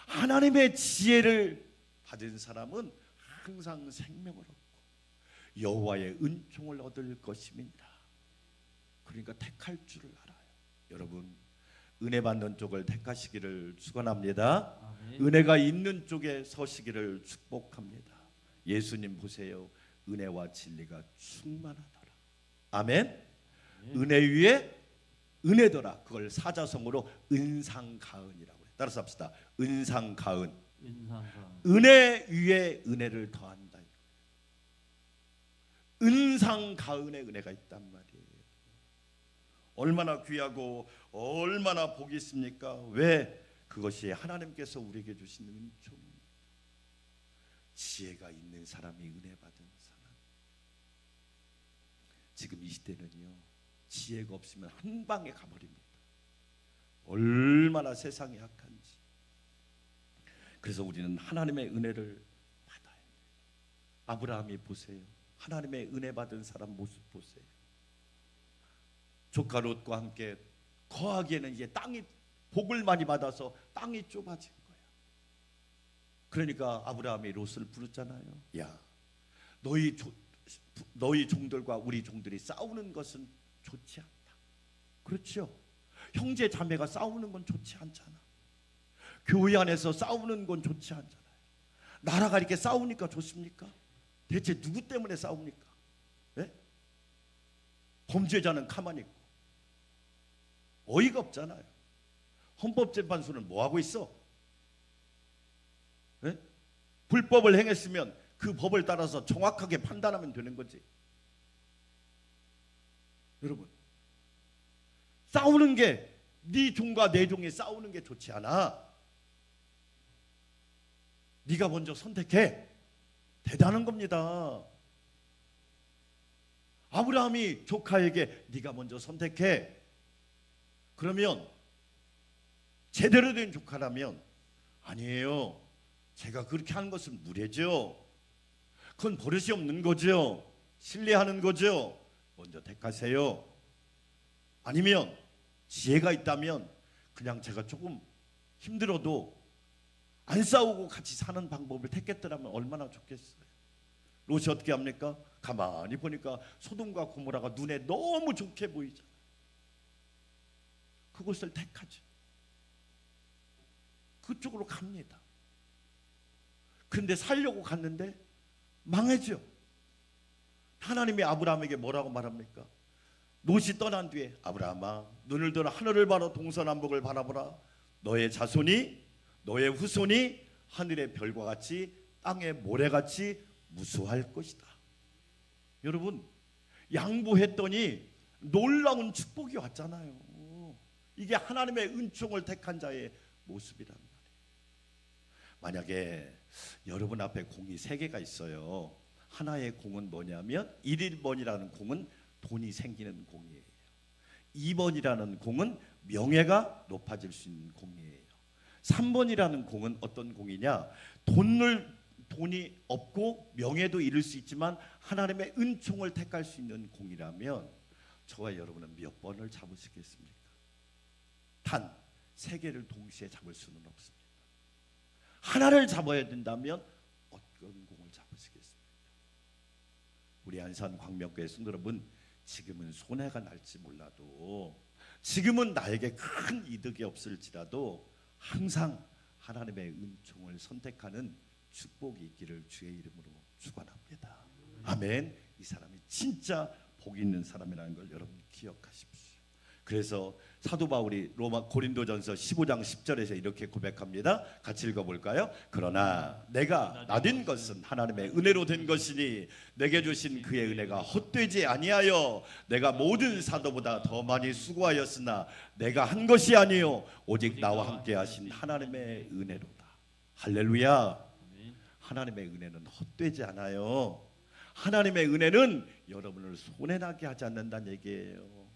하나님의 지혜를 받은 사람은 항상 생명을 얻고 여호와의 은총을 얻을 것임이니라. 그러니까 택할 줄을 알아요. 여러분, 은혜 받는 쪽을 택하시기를 축원합니다. 은혜가 있는 쪽에 서시기를 축복합니다. 예수님 보세요. 은혜와 진리가 충만하더라. 아멘. 은혜 위에 은혜더라. 그걸 사자성어로 은상가은이라고 해요. 따라서 합시다. 은상가은. 은혜 위에 은혜를 더한다. 은상가은의 은혜가 있단 말이에요. 얼마나 귀하고 얼마나 복이 있습니까? 왜? 그것이 하나님께서 우리에게 주신 은총입니다. 지혜가 있는 사람이 은혜 받은 사람. 지금 이 시대는요, 지혜가 없으면 한 방에 가버립니다. 얼마나 세상이 악한지. 그래서 우리는 하나님의 은혜를 받아야 돼요. 아브라함이 보세요. 하나님의 은혜 받은 사람 모습 보세요. 조카 롯과 함께 거하기에는 이제 땅이 복을 많이 받아서 땅이 좁아진 거야. 그러니까 아브라함이 롯을 부르잖아요. 야, 너희 종들과 우리 종들이 싸우는 것은 좋지 않다. 그렇죠? 형제 자매가 싸우는 건 좋지 않잖아. 교회 안에서 싸우는 건 좋지 않잖아요. 나라가 이렇게 싸우니까 좋습니까? 대체 누구 때문에 싸웁니까? 네? 범죄자는 가만히 있고 어이가 없잖아요. 헌법재판소는 뭐 하고 있어? 네? 불법을 행했으면 그 법을 따라서 정확하게 판단하면 되는 거지. 여러분, 싸우는 게 네 종과 내 종이 싸우는 게 좋지 않아. 네가 먼저 선택해. 대단한 겁니다. 아브라함이 조카에게 네가 먼저 선택해. 그러면 제대로 된 조카라면 아니에요. 제가 그렇게 하는 것은 무례죠. 그건 버릇이 없는 거죠. 신뢰하는 거죠. 먼저 택하세요. 아니면 지혜가 있다면 그냥 제가 조금 힘들어도 안 싸우고 같이 사는 방법을 택했더라면 얼마나 좋겠어요. 롯이 어떻게 합니까? 가만히 보니까 소돔과 고모라가 눈에 너무 좋게 보이잖아요. 그것을 택하죠. 그쪽으로 갑니다. 그런데 살려고 갔는데 망하죠. 하나님이 아브라함에게 뭐라고 말합니까? 롯이 떠난 뒤에 아브라함아, 눈을 들어 하늘을 바라 동서남북을 바라보라. 너의 자손이, 너의 후손이 하늘의 별과 같이 땅의 모래같이 무수할 것이다. 여러분, 양보했더니 놀라운 축복이 왔잖아요. 이게 하나님의 은총을 택한 자의 모습이란 말이에요. 만약에 여러분 앞에 공이 3개가 있어요. 하나의 공은 뭐냐면 1번이라는 공은 돈이 생기는 공이에요. 2번이라는 공은 명예가 높아질 수 있는 공이에요. 3번이라는 공은 어떤 공이냐? 돈이 없고 명예도 이룰 수 있지만 하나님의 은총을 택할 수 있는 공이라면 저와 여러분은 몇 번을 잡으시겠습니까? 단 3개를 동시에 잡을 수는 없습니다. 하나를 잡아야 된다면 어떤 공을 잡으시겠습니까? 우리 안산 광명교회 성도 여러분, 지금은 손해가 날지 몰라도, 지금은 나에게 큰 이득이 없을지라도 항상 하나님의 은총을 선택하는 축복이 있기를 주의 이름으로 축원합니다. 아멘. 이 사람이 진짜 복 있는 사람이라는 걸 여러분 기억하십시오. 그래서 사도 바울이 로마 고린도전서 15장 10절에서 이렇게 고백합니다. 같이 읽어볼까요? 그러나 내가 나된 것은 하나님의 은혜로 된 것이니 내게 주신 그의 은혜가 헛되지 아니하여 내가 모든 사도보다 더 많이 수고하였으나 내가 한 것이 아니요 오직 나와 함께 하신 하나님의 은혜로다. 할렐루야. 하나님의 은혜는 헛되지 않아요. 하나님의 은혜는 여러분을 손해나게 하지 않는다는 얘기예요.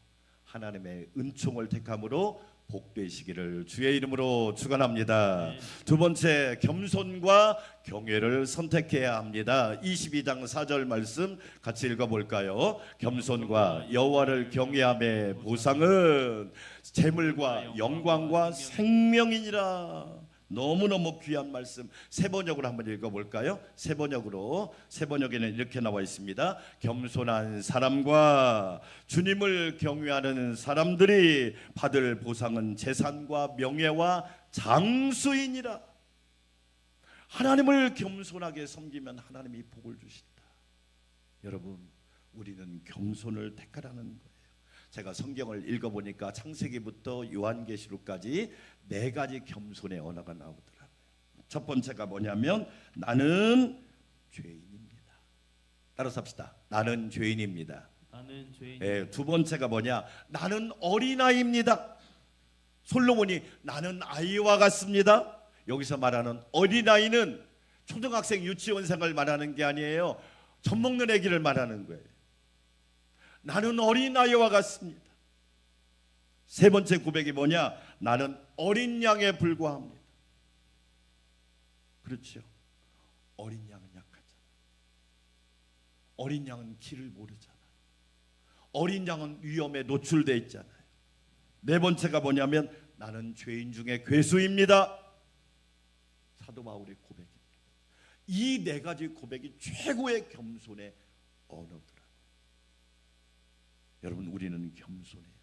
하나님의 은총을 택함으로 복되시기를 주의 이름으로 축원합니다. 두 번째, 겸손과 경외를 선택해야 합니다. 22장 4절 말씀 같이 읽어볼까요? 겸손과 여호와를 경외함의 보상은 재물과 영광과 생명이니라. 너무너무 귀한 말씀. 세 번역으로 한번 읽어볼까요? 세 번역에는 이렇게 나와 있습니다. 겸손한 사람과 주님을 경외하는 사람들이 받을 보상은 재산과 명예와 장수이니라. 하나님을 겸손하게 섬기면 하나님이 복을 주신다. 여러분, 우리는 겸손을 택하라는 거예요. 제가 성경을 읽어보니까 창세기부터 요한계시록까지 4가지 겸손의 언어가 나오더라고요. 첫 번째가 뭐냐면 나는 죄인입니다. 따라서 합시다. 나는 죄인입니다. 나는 죄인. 예, 두 번째가 뭐냐? 나는 어린아이입니다. 솔로몬이 나는 아이와 같습니다. 여기서 말하는 어린아이는 초등학생 유치원생을 말하는 게 아니에요. 젖 먹는 아기를 말하는 거예요. 나는 어린아이와 같습니다. 세 번째 고백이 뭐냐? 나는 어린 양에 불과합니다. 그렇죠. 어린 양은 약하잖아. 어린 양은 길을 모르잖아. 어린 양은 위험에 노출돼 있잖아요. 네 번째가 뭐냐면 나는 죄인 중에 괴수입니다. 사도 바울의 고백입니다. 이 4가지 고백이 최고의 겸손의 언어더라. 여러분, 우리는 겸손해야 돼요.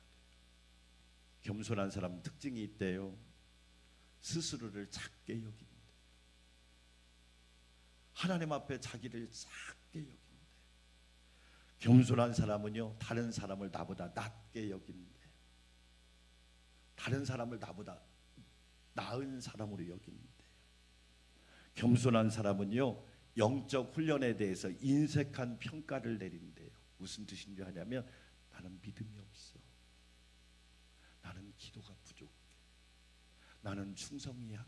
겸손한 사람 특징이 있대요. 스스로를 작게 여긴대. 하나님 앞에 자기를 작게 여긴대. 겸손한 사람은요, 다른 사람을 나보다 낮게 여긴대. 다른 사람을 나보다 나은 사람으로 여긴대. 겸손한 사람은요, 영적 훈련에 대해서 인색한 평가를 내린대요. 무슨 뜻인지 하냐면 나는 믿음이 없어. 나는 기도가 부족해. 나는 충성이 약해.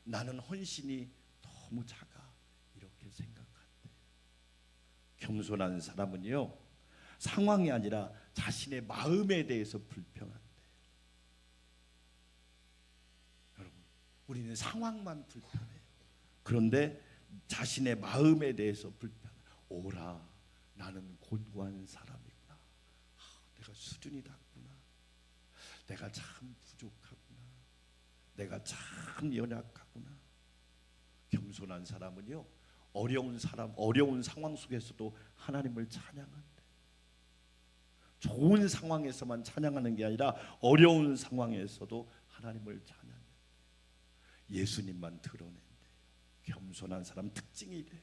나는 헌신이 너무 작아. 이렇게 생각한대. 겸손한 사람은요, 상황이 아니라 자신의 마음에 대해서 불평한대. 여러분, 우리는 상황만 불편해요. 그런데 자신의 마음에 대해서 불편해. 오라, 나는 곤고한 사람이구나. 내가 수준이 낮구나. 내가 참 부족하구나. 내가 참 연약하구나. 겸손한 사람은요, 어려운 상황 속에서도 하나님을 찬양한대. 좋은 상황에서만 찬양하는 게 아니라 어려운 상황에서도 하나님을 찬양해. 예수님만 드러낸대요. 겸손한 사람 특징이 이래요.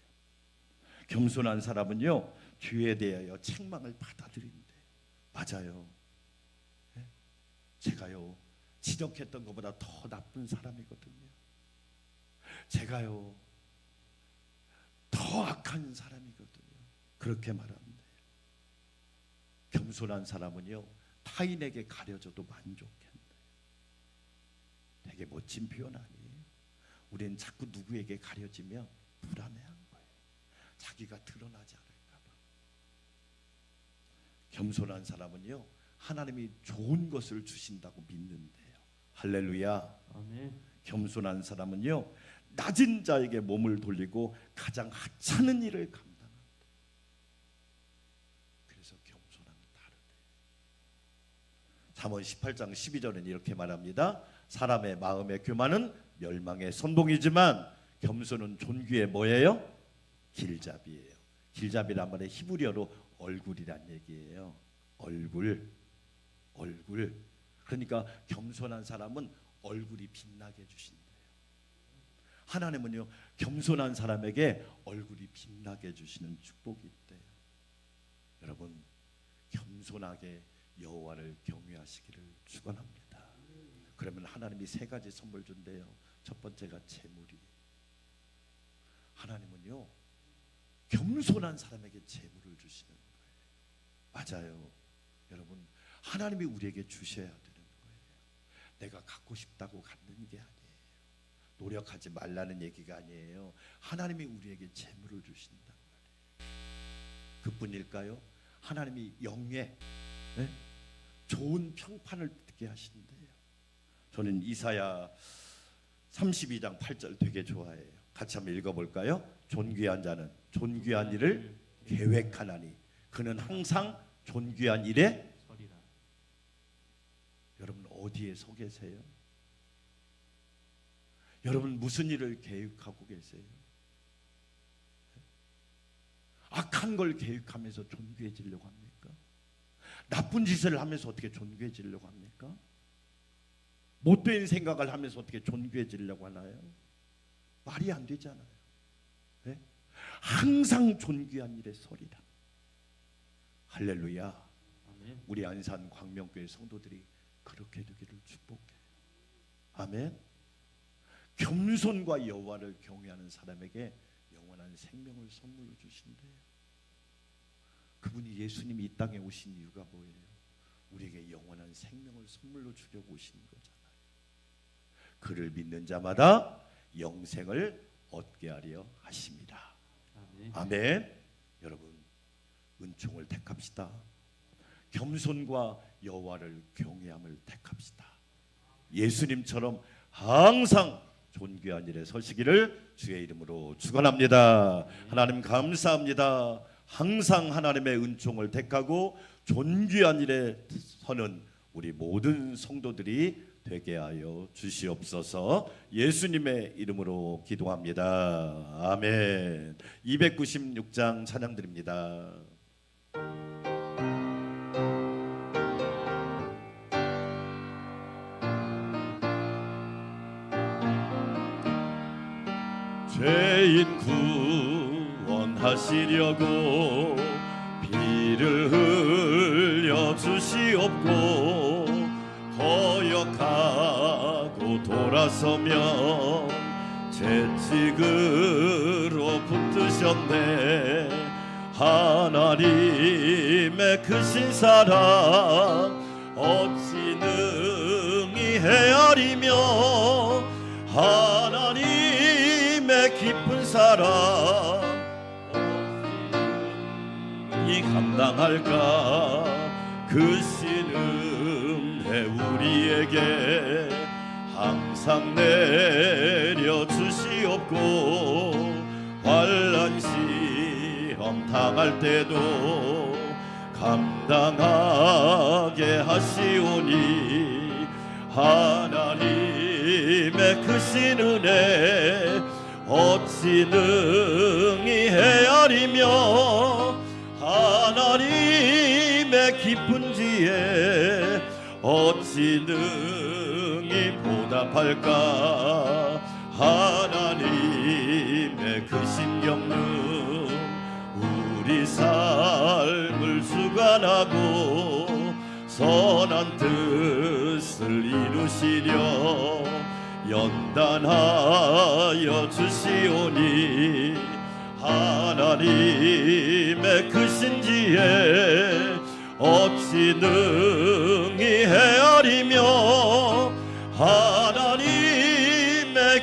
겸손한 사람은요, 죄에 대하여 책망을 받아들인대. 맞아요. 제가요, 지적했던 것보다 더 나쁜 사람이거든요. 제가요, 더 악한 사람이거든요. 그렇게 말합니다. 겸손한 사람은요, 타인에게 가려져도 만족한다. 되게 멋진 표현 아니에요? 우리는 자꾸 누구에게 가려지면 불안해한 거예요. 자기가 드러나지 않을까 봐. 겸손한 사람은요, 하나님이 좋은 것을 주신다고 믿는데요. 할렐루야. 아멘. 겸손한 사람은요, 낮은 자에게 몸을 돌리고 가장 하찮은 일을 감당한다. 그래서 겸손함은 다르대. 잠언 18장 12절은 이렇게 말합니다. 사람의 마음의 교만은 멸망의 선봉이지만 겸손은 존귀의 뭐예요? 길잡이에요. 길잡이란 말은 히브리어로 얼굴이란 얘기예요. 얼굴. 그러니까 겸손한 사람은 얼굴이 빛나게 해주신대요. 하나님은요, 겸손한 사람에게 얼굴이 빛나게 해주시는 축복이 있대요. 여러분, 겸손하게 여호와를 경외 하시기를 축원합니다. 그러면 하나님이 세 가지 선물 준대요. 첫 번째가 재물이. 하나님은요 겸손한 사람에게 재물을 주시는 거예요. 맞아요. 여러분, 하나님이 우리에게 주셔야 되는 거예요. 내가 갖고 싶다고 갖는 게 아니에요. 노력하지 말라는 얘기가 아니에요. 하나님이 우리에게 재물을 주신단 말이에요. 그뿐일까요? 하나님이 영예, 네? 좋은 평판을 듣게 하신대요. 저는 이사야 32장 8절 되게 좋아해요. 같이 한번 읽어볼까요? 존귀한 자는 존귀한 일을 계획하나니 그는 항상 존귀한 일에 서리라. 여러분 어디에 서 계세요? 여러분 무슨 일을 계획하고 계세요? 악한 걸 계획하면서 존귀해지려고 합니까? 나쁜 짓을 하면서 어떻게 존귀해지려고 합니까? 못된 생각을 하면서 어떻게 존귀해지려고 하나요? 말이 안 되잖아요. 네? 항상 존귀한 일에 서리라. 할렐루야. 아멘. 우리 안산 광명교회 성도들이 그렇게 되기를 축복해요. 아멘. 겸손과 여호와를 경외하는 사람에게 영원한 생명을 선물로 주신대요. 그분이 예수님이 이 땅에 오신 이유가 뭐예요? 우리에게 영원한 생명을 선물로 주려고 오신 거잖아요. 그를 믿는 자마다 영생을 얻게 하려 하십니다. 아멘. 아멘. 여러분 은총을 택합시다. 겸손과 여호와를 경외함을 택합시다. 예수님처럼 항상 존귀한 일에 서시기를 주의 이름으로 축원합니다. 하나님 감사합니다. 항상 하나님의 은총을 택하고 존귀한 일에 서는 우리 모든 성도들이 되게 하여 주시옵소서. 예수님의 이름으로 기도합니다. 아멘. 296장 찬양 드립니다. 죄인 구원하시려고 피를 흘려 주시옵고 거역하고 돌아서며 채찍으로 붙드셨네. 하나님의 크신 사랑 어찌 능히 헤아리며 하나님의 깊은 사랑 어찌 감당할까. 크신 은혜 우리에게 항상 내려주시옵고 환난 시험 당할 때도 감당하게 하시오니 하나님의 크신 은혜 어찌 능히 헤아리며 하나님의 깊은 지혜 어찌 능히 보답할까. 하나님의 크신 경륜 우리 삶을 주관하고 선한 뜻을 이루시려 연단하여 주시오니 하나님의 크신 지혜 어찌 능히 헤아리며 하나님의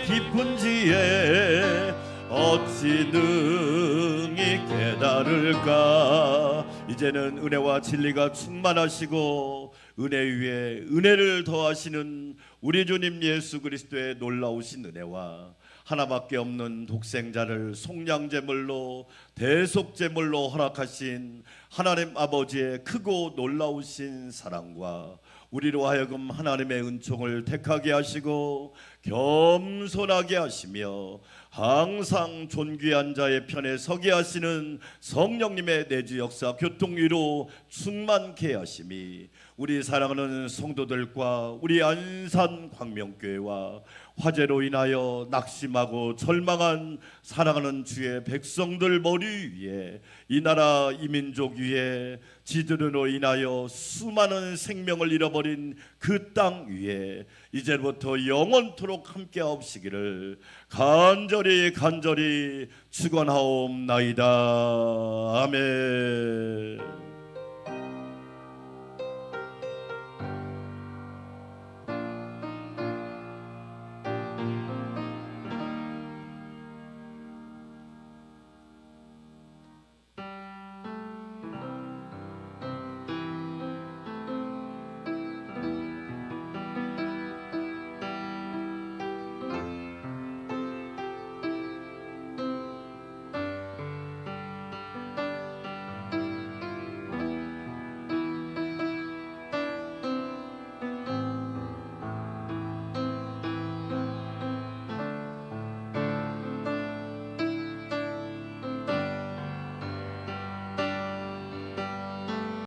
깊은 지혜 어찌 능히 깨달을까. 이제는 은혜와 진리가 충만하시고 은혜 위에 은혜를 더하시는 우리 주님 예수 그리스도의 놀라우신 은혜와 하나밖에 없는 독생자를 속량제물로 대속제물로 허락하신 하나님 아버지의 크고 놀라우신 사랑과 우리로 하여금 하나님의 은총을 택하게 하시고 겸손하게 하시며 항상 존귀한 자의 편에 서게 하시는 성령님의 내주 역사 교통위로 충만케 하심이 우리 사랑하는 성도들과 우리 안산 광명교회와 화재로 인하여 낙심하고 절망한 사랑하는 주의 백성들 머리 위에 이 나라 이 민족 위에 지진으로 인하여 수많은 생명을 잃어버린 그 땅 위에 이제부터 영원토록 함께 하옵시기를 간절히 축원하옵나이다. 아멘.